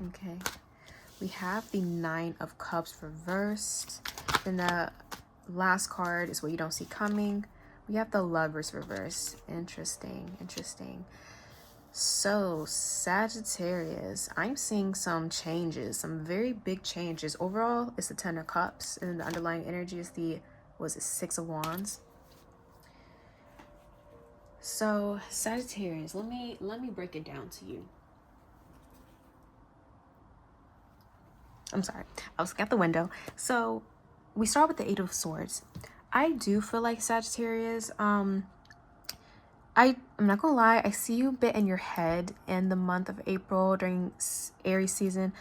Okay. We have the Nine of Cups reversed. Then the last card is what you don't see coming. We have the Lovers reversed. Interesting. Interesting. So Sagittarius, I'm seeing some changes, some very big changes. Overall, it's the Ten of Cups, and then the underlying energy is the, was it Six of Wands? So Sagittarius, let me break it down to you. I'm sorry, I was at the window. So we start with the Eight of Swords. I do feel like Sagittarius, I'm not gonna lie, I see you a bit in your head in the month of April during Aries season.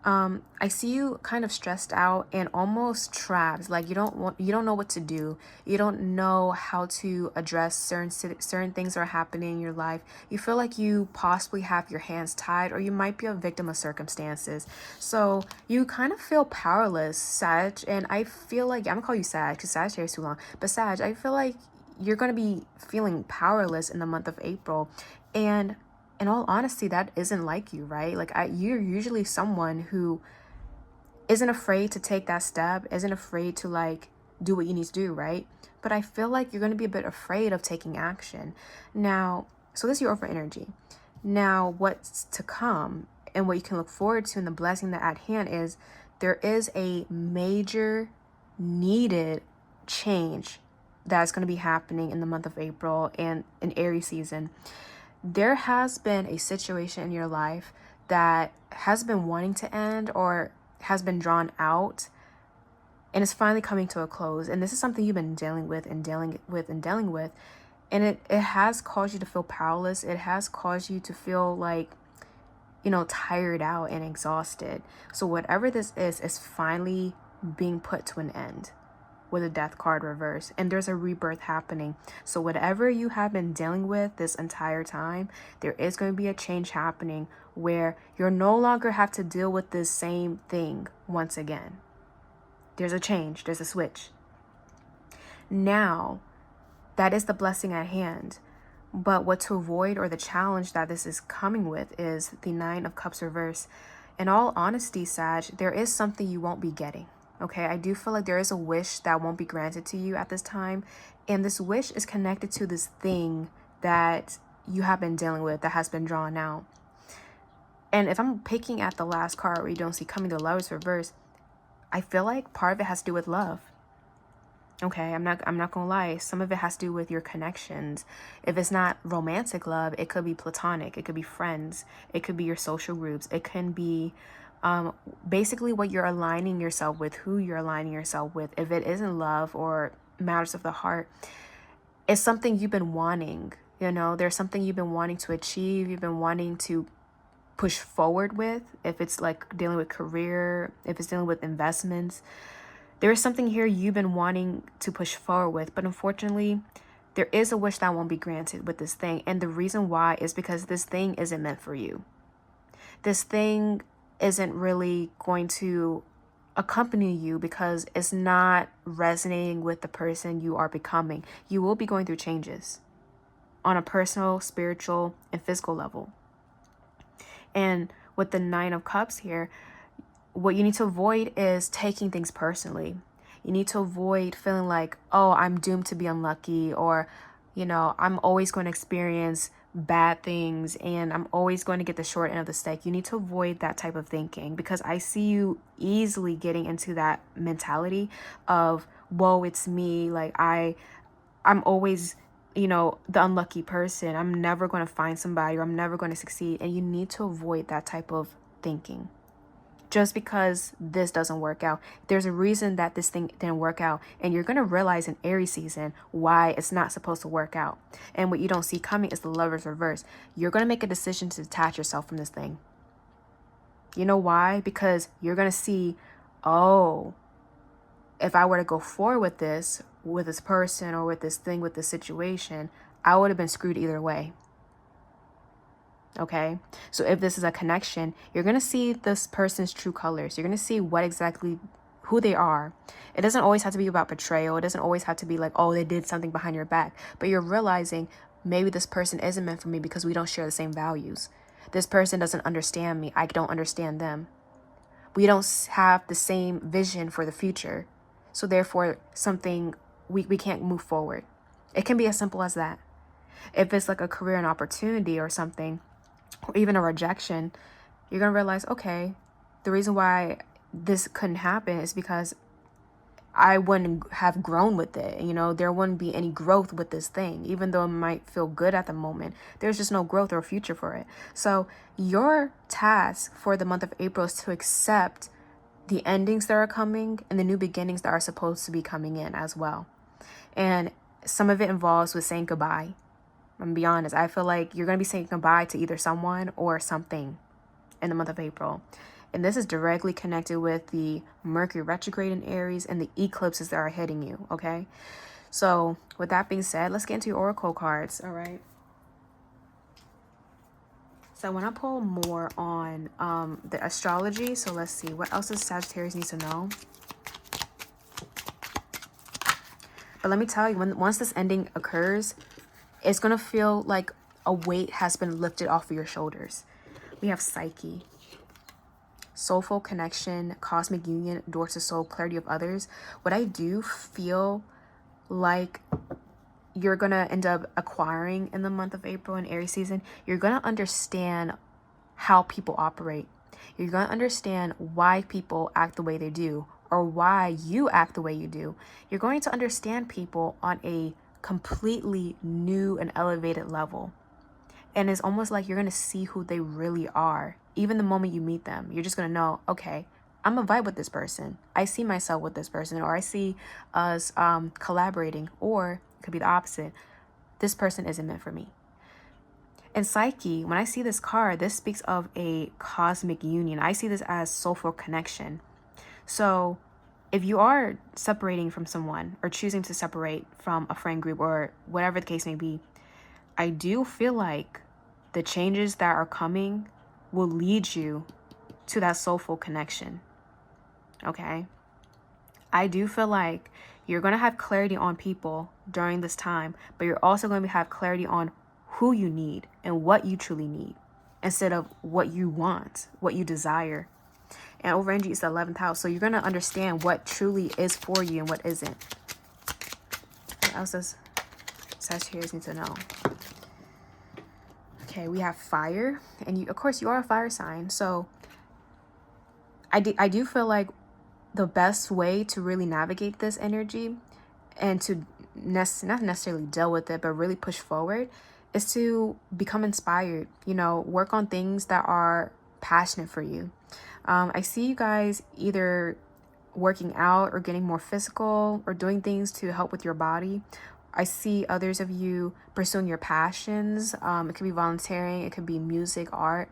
I see you kind of stressed out and almost trapped. Like you don't know what to do. You don't know how to address certain things that are happening in your life. You feel like you possibly have your hands tied, or you might be a victim of circumstances. So you kind of feel powerless, Sag. And I feel like I'm gonna call you Sag because Sagittarius is too long. But Sag, I feel like you're gonna be feeling powerless in the month of April, and in all honesty, that isn't like you, right? Like you're usually someone who isn't afraid to take that step, isn't afraid to like do what you need to do, right? But I feel like you're going to be a bit afraid of taking action. Now, so this is your over energy. Now, what's to come and what you can look forward to and the blessing that at hand is there is a major needed change that's going to be happening in the month of April and in Aries season. There has been a situation in your life that has been wanting to end or has been drawn out and is finally coming to a close. And this is something you've been dealing with and dealing with and dealing with. And it has caused you to feel powerless. It has caused you to feel like, tired out and exhausted. So whatever this is finally being put to an end with a death card reverse, and there's a rebirth happening. So whatever you have been dealing with this entire time, there is going to be a change happening where you're no longer have to deal with this same thing once again. There's a change, there's a switch. Now, that is the blessing at hand. But what to avoid, or the challenge that this is coming with, is the Nine of Cups reverse. In all honesty, Sag, there is something you won't be getting. Okay, I do feel like there is a wish that won't be granted to you at this time. And this wish is connected to this thing that you have been dealing with that has been drawn out. And if I'm picking at the last card where you don't see coming, the Lovers reverse, I feel like part of it has to do with love. Okay, I'm not gonna lie. Some of it has to do with your connections. If it's not romantic love, it could be platonic. It could be friends. It could be your social groups. It can be basically what you're aligning yourself with, who you're aligning yourself with. If it isn't love or matters of the heart, it's something you've been wanting. There's something you've been wanting to achieve. You've been wanting to push forward with. If it's like dealing with career, if it's dealing with investments, there is something here you've been wanting to push forward with, but unfortunately, there is a wish that won't be granted with this thing. And the reason why is because this thing isn't meant for you. This thing isn't really going to accompany you because it's not resonating with the person you are becoming. You will be going through changes on a personal, spiritual, and physical level. And with the Nine of Cups here, what you need to avoid is taking things personally. You need to avoid feeling like, oh, I'm doomed to be unlucky, or, I'm always going to experience bad things and I'm always going to get the short end of the stick. You need to avoid that type of thinking, because I see you easily getting into that mentality of, whoa, it's me. Like I'm always, the unlucky person. I'm never going to find somebody, or I'm never going to succeed. And you need to avoid that type of thinking. Just because this doesn't work out, there's a reason that this thing didn't work out. And you're going to realize in Aries season why it's not supposed to work out. And what you don't see coming is the Lovers reverse. You're going to make a decision to detach yourself from this thing. You know why? Because you're going to see, oh, if I were to go forward with this person or with this thing, with this situation, I would have been screwed either way. Okay, so if this is a connection, you're going to see this person's true colors. You're going to see who they are. It doesn't always have to be about betrayal. It doesn't always have to be like, oh, they did something behind your back. But you're realizing maybe this person isn't meant for me because we don't share the same values. This person doesn't understand me. I don't understand them. We don't have the same vision for the future. So therefore, we can't move forward. It can be as simple as that. If it's like a career and opportunity or something, or even a rejection, you're going to realize, okay, the reason why this couldn't happen is because I wouldn't have grown with it. There wouldn't be any growth with this thing. Even though it might feel good at the moment, there's just no growth or future for it. So your task for the month of April is to accept the endings that are coming and the new beginnings that are supposed to be coming in as well. And some of it involves with saying goodbye. I'm gonna be honest, I feel like you're going to be saying goodbye to either someone or something in the month of April. And this is directly connected with the Mercury retrograde in Aries and the eclipses that are hitting you, okay? So with that being said, let's get into your oracle cards, all right? So I want to pull more on the astrology. So let's see, what else does Sagittarius need to know? But let me tell you, once this ending occurs, it's going to feel like a weight has been lifted off of your shoulders. We have Psyche, soulful connection, cosmic union, door to soul, clarity of others. What I do feel like you're going to end up acquiring in the month of April and Aries season, you're going to understand how people operate. You're going to understand why people act the way they do, or why you act the way you do. You're going to understand people on a completely new and elevated level. And it's almost like you're going to see who they really are. Even the moment you meet them, you're just going to know, okay, I'm a vibe with this person. I see myself with this person, or I see us collaborating, or it could be the opposite. This person isn't meant for me. And Psyche, when I see this card, this speaks of a cosmic union. I see this as soulful connection. So if you are separating from someone or choosing to separate from a friend group or whatever the case may be, I do feel like the changes that are coming will lead you to that soulful connection. Okay? I do feel like you're going to have clarity on people during this time, but you're also going to have clarity on who you need and what you truly need instead of what you want, what you desire. And over energy is the 11th house. So you're going to understand what truly is for you and what isn't. What else does Sagittarius need to know? Okay, we have fire. And you, of course, you are a fire sign. So I do feel like the best way to really navigate this energy and to not necessarily deal with it, but really push forward is to become inspired, you know, work on things that are passionate for you. I see you guys either working out or getting more physical or doing things to help with your body. I see others of you pursuing your passions. It could be volunteering, it could be music, art.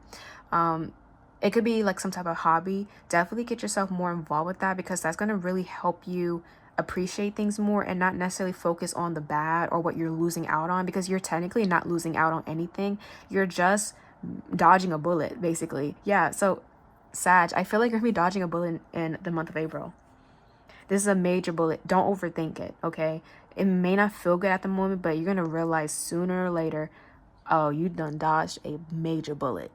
It could be like some type of hobby. Definitely get yourself more involved with that, because that's going to really help you appreciate things more and not necessarily focus on the bad or what you're losing out on, because you're technically not losing out on anything. You're just dodging a bullet, basically. Yeah, so Sag, I feel like you're going to be dodging a bullet in the month of April. This is a major bullet. Don't overthink it, okay? It may not feel good at the moment, but you're going to realize sooner or later, oh, you done dodged a major bullet.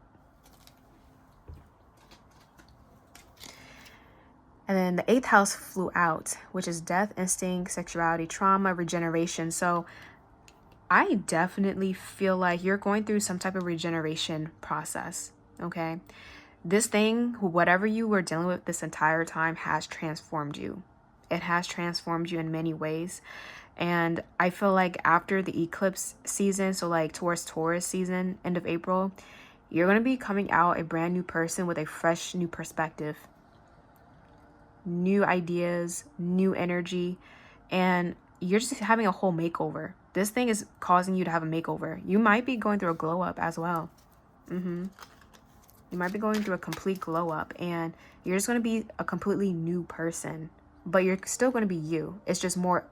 And then the 8th house flew out, which is death, instinct, sexuality, trauma, regeneration. So I definitely feel like you're going through some type of regeneration process, okay? This thing, whatever you were dealing with this entire time, has transformed you. It has transformed you in many ways. And I feel like after the eclipse season, so like towards Taurus season, end of April, you're going to be coming out a brand new person with a fresh new perspective, new ideas, new energy, and you're just having a whole makeover. This thing is causing you to have a makeover. You might be going through a glow up as well. You might be going through a complete glow up, and you're just going to be a completely new person, but you're still going to be you. It's just more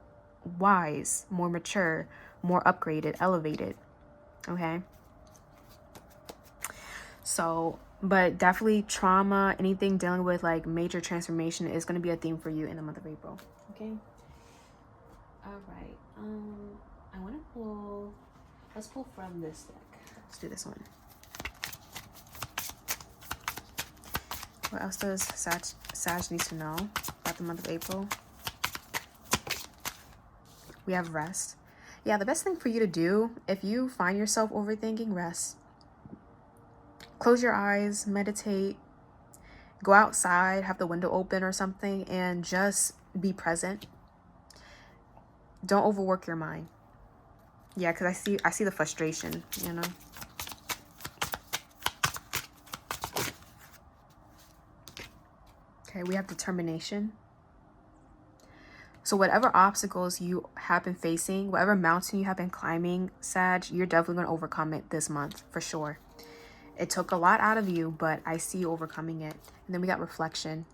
wise, more mature, more upgraded, elevated. Okay. So, but definitely trauma, anything dealing with like major transformation is going to be a theme for you in the month of April. Okay. All right. I want to pull, let's pull from this deck. Let's do this one. What else does Sag need to know about the month of April? We have rest. Yeah, the best thing for you to do if you find yourself overthinking, rest. Close your eyes, meditate, go outside, have the window open or something, and just be present. Don't overwork your mind. Yeah, because I see the frustration, you know. Okay, we have determination. So whatever obstacles you have been facing, whatever mountain you have been climbing, Sag, you're definitely going to overcome it this month for sure. It took a lot out of you, but I see you overcoming it. And then we got reflection.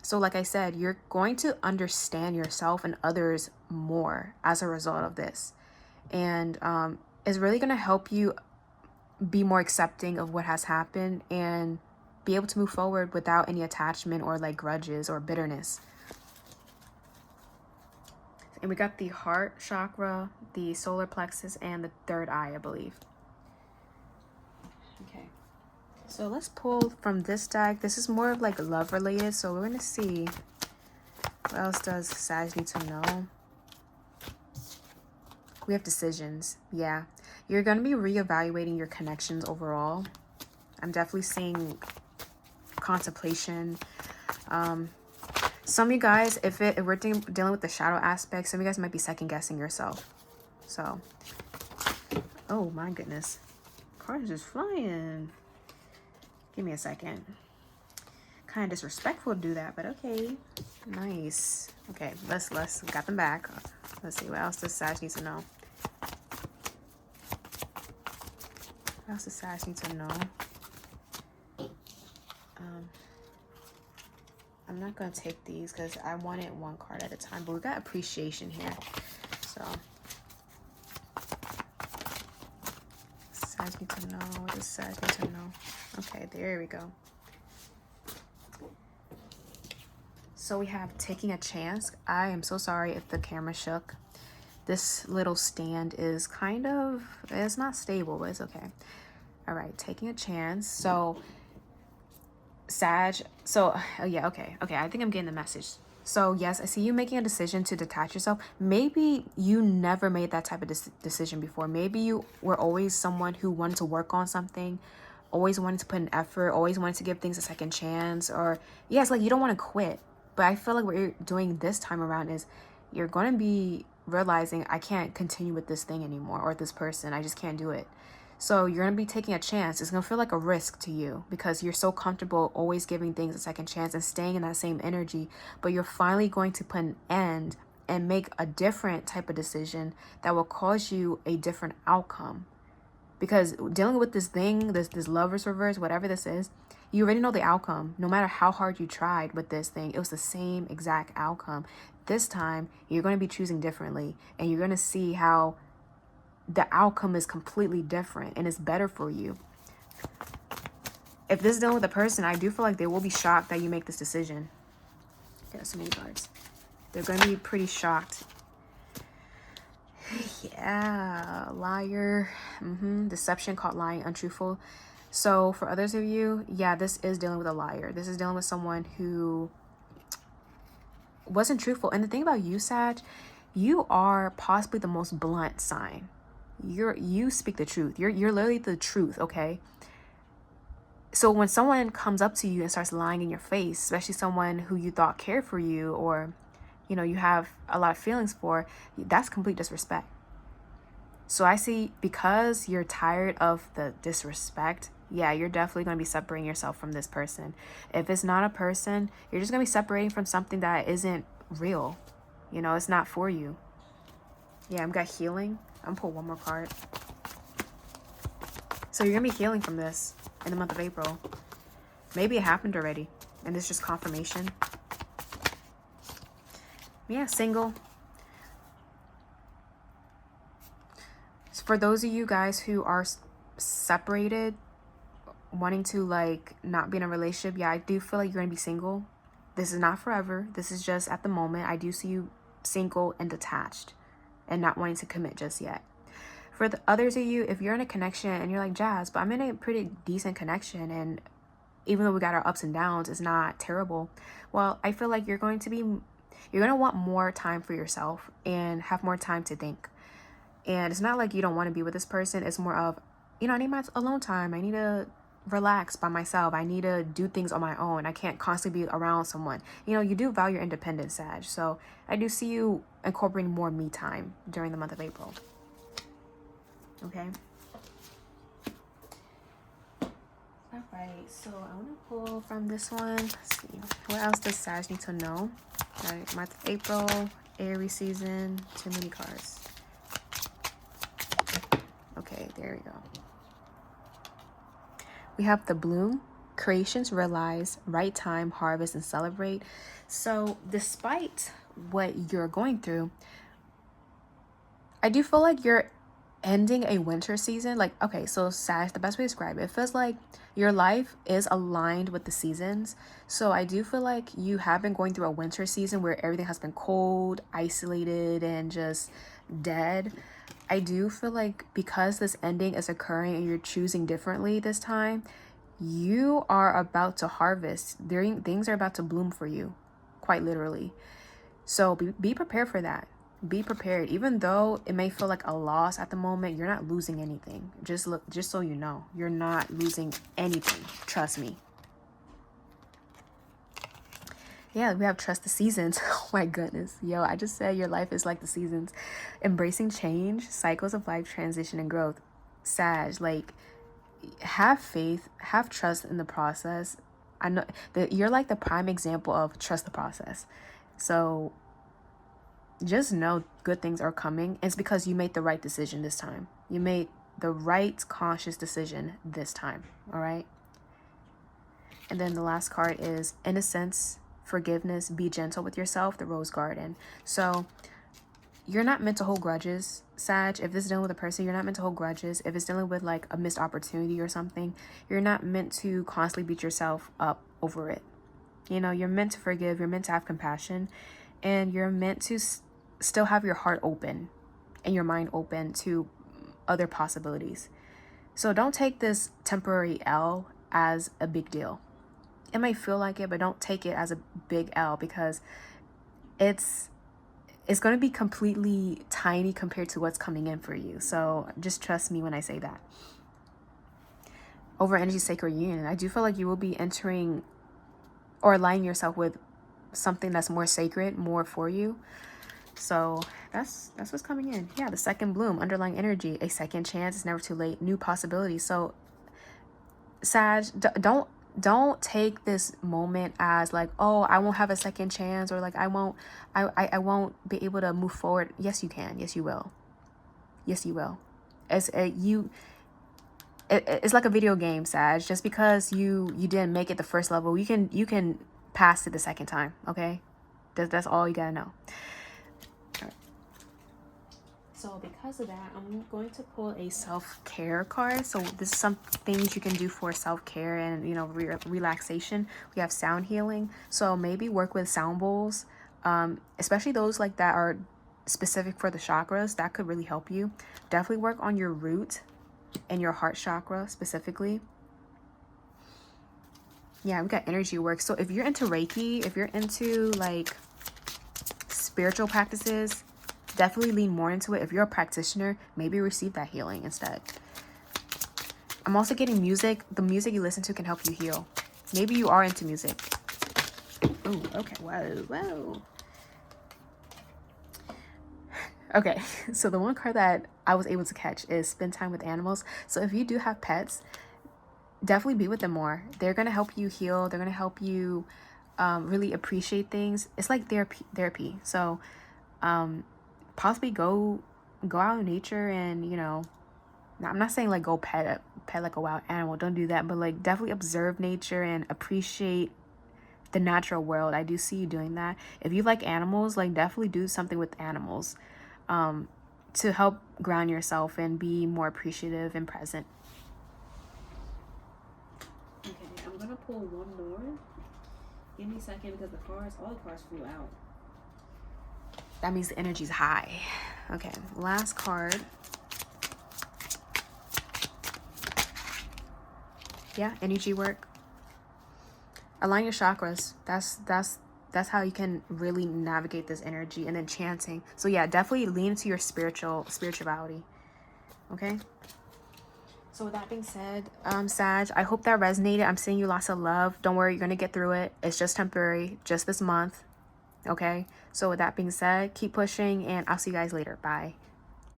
So like I said, you're going to understand yourself and others more as a result of this. And it's really going to help you be more accepting of what has happened and be able to move forward without any attachment or like grudges or bitterness. And we got the heart chakra, the solar plexus, and the third eye, I believe. Okay. So let's pull from this deck. This is more of like love related. So we're going to see what else does Sag need to know. We have decisions. Yeah. You're going to be reevaluating your connections overall. I'm definitely seeing contemplation. Some of you guys, if we're dealing with the shadow aspect, some of you guys might be second guessing yourself. So, oh my goodness. Cards just flying. Give me a second. Kind of disrespectful to do that, but okay. Nice. Okay, let's got them back. Let's see, what else does Sag need to know? What else does Sag need to know? I'm not going to take these because I wanted one card at a time, but we got appreciation here. So, Sag need to know. What does Sag need to know? Okay, there we go. So we have taking a chance. I am so sorry if the camera shook. This little stand is kind of, it's not stable, but it's okay. All right, taking a chance. So Sag, so oh yeah, okay, I think I'm getting the message. So yes, I see you making a decision to detach yourself. Maybe you never made that type of decision before. Maybe you were always someone who wanted to work on something, always wanted to put an effort, always wanted to give things a second chance, or yes, like you don't want to quit. But I feel like what you're doing this time around is you're going to be realizing I can't continue with this thing anymore, or this person. I just can't do it. So you're going to be taking a chance. It's going to feel like a risk to you because you're so comfortable always giving things a second chance and staying in that same energy. But you're finally going to put an end and make a different type of decision that will cause you a different outcome. Because dealing with this thing, this lover's reverse, whatever this is, you already know the outcome. No matter how hard you tried with this thing, it was the same exact outcome. This time, you're going to be choosing differently. And you're going to see how the outcome is completely different and it's better for you. If this is dealing with a person, I do feel like they will be shocked that you make this decision. There's so many cards. They're going to be pretty shocked. Yeah, liar. Deception, caught lying, untruthful. So for others of you, yeah, this is dealing with a liar. This is dealing with someone who wasn't truthful. And the thing about you, Sag, you are possibly the most blunt sign. You speak the truth. You're literally the truth, okay? So when someone comes up to you and starts lying in your face, especially someone who you thought cared for you or, you know, you have a lot of feelings for, that's complete disrespect. So I see, because you're tired of the disrespect, yeah, you're definitely going to be separating yourself from this person. If it's not a person, you're just going to be separating from something that isn't real. You know, it's not for you. Yeah, I've got healing. I'm going to pull one more card. So you're going to be healing from this in the month of April. Maybe it happened already, and this is just confirmation. Yeah, single. For those of you guys who are separated, wanting to like not be in a relationship, yeah, I do feel like you're going to be single. This is not forever. This is just at the moment. I do see you single and detached and not wanting to commit just yet. For the others of you, if you're in a connection and you're like, Jazz, but I'm in a pretty decent connection, and even though we got our ups and downs, it's not terrible. Well, I feel like you're going to want more time for yourself and have more time to think. And it's not like you don't want to be with this person. It's more of, you know, I need my alone time. I need to relax by myself. I need to do things on my own. I can't constantly be around someone. You know, you do value your independence, Sag. So I do see you incorporating more me time during the month of April. Okay. All right. So I want to pull from this one. Let's see. What else does Sag need to know? All right. Month of April, Aries season, too many cards. Okay, there we go. We have the bloom, creations realize, right time, harvest, and celebrate. So despite what you're going through, I do feel like you're ending a winter season. Like, okay, so Sag, the best way to describe it feels like your life is aligned with the seasons. So I do feel like you have been going through a winter season where everything has been cold, isolated, and just dead. I do feel like because this ending is occurring and you're choosing differently this time, you are about to harvest. Things are about to bloom for you, quite literally. So be prepared for that. Be prepared. Even though it may feel like a loss at the moment, you're not losing anything. Just so you know, you're not losing anything. Trust me. Yeah, we have trust the seasons. Oh my goodness. Yo, I just said your life is like the seasons. Embracing change, cycles of life, transition, and growth. Sag, like, have faith, have trust in the process. I know that you're like the prime example of trust the process. So just know good things are coming. It's because you made the right decision this time. You made the right conscious decision this time. All right. And then the last card is innocence, forgiveness, be gentle with yourself, the rose garden. So you're not meant to hold grudges, Sag. If this is dealing with a person, you're not meant to hold grudges. If it's dealing with like a missed opportunity or something, you're not meant to constantly beat yourself up over it. You know, you're meant to forgive, you're meant to have compassion, and you're meant to still have your heart open and your mind open to other possibilities. So don't take this temporary L as a big deal. It might feel like it, but don't take it as a big L, because it's going to be completely tiny compared to what's coming in for you. So just trust me when I say that. Over energy sacred union, I do feel like you will be entering or aligning yourself with something that's more sacred, more for you. So that's what's coming in. Yeah, the second bloom, underlying energy, a second chance. It's never too late. New possibilities. So Sag, don't take this moment as like, oh, I won't have a second chance, or like I won't be able to move forward. Yes, you can. Yes, you will. Yes, you will. It's like a video game, Sag. Just because you didn't make it the first level, you can pass it the second time. Okay, that's all you gotta know. So because of that, I'm going to pull a self-care card. So this is some things you can do for self-care and, you know, relaxation. We have sound healing. So maybe work with sound bowls, especially those like that are specific for the chakras. That could really help you. Definitely work on your root and your heart chakra specifically. Yeah, we got energy work. So if you're into Reiki, if you're into like spiritual practices, definitely lean more into it. If you're a practitioner, maybe receive that healing instead. I'm also getting music. The music you listen to can help you heal. Maybe you are into music. Ooh, okay. Whoa. Okay, so the one card that I was able to catch is spend time with animals. So if you do have pets, definitely be with them more. They're going to help you heal. They're going to help you really appreciate things. It's like therapy. So possibly go out in nature and, you know, I'm not saying like go pet like a wild animal. Don't do that. But like definitely observe nature and appreciate the natural world. I do see you doing that. If you like animals, like definitely do something with animals to help ground yourself and be more appreciative and present. Okay, I'm gonna pull one more. Give me a second because all the cards flew out. That means the energy's high. Okay, last card. Yeah, energy work. Align your chakras. That's how you can really navigate this energy. And then chanting. So yeah, definitely lean into your spirituality. Okay. So with that being said, Sag, I hope that resonated. I'm sending you lots of love. Don't worry, you're gonna get through it. It's just temporary, just this month. Okay. So with that being said, keep pushing, and I'll see you guys later. Bye.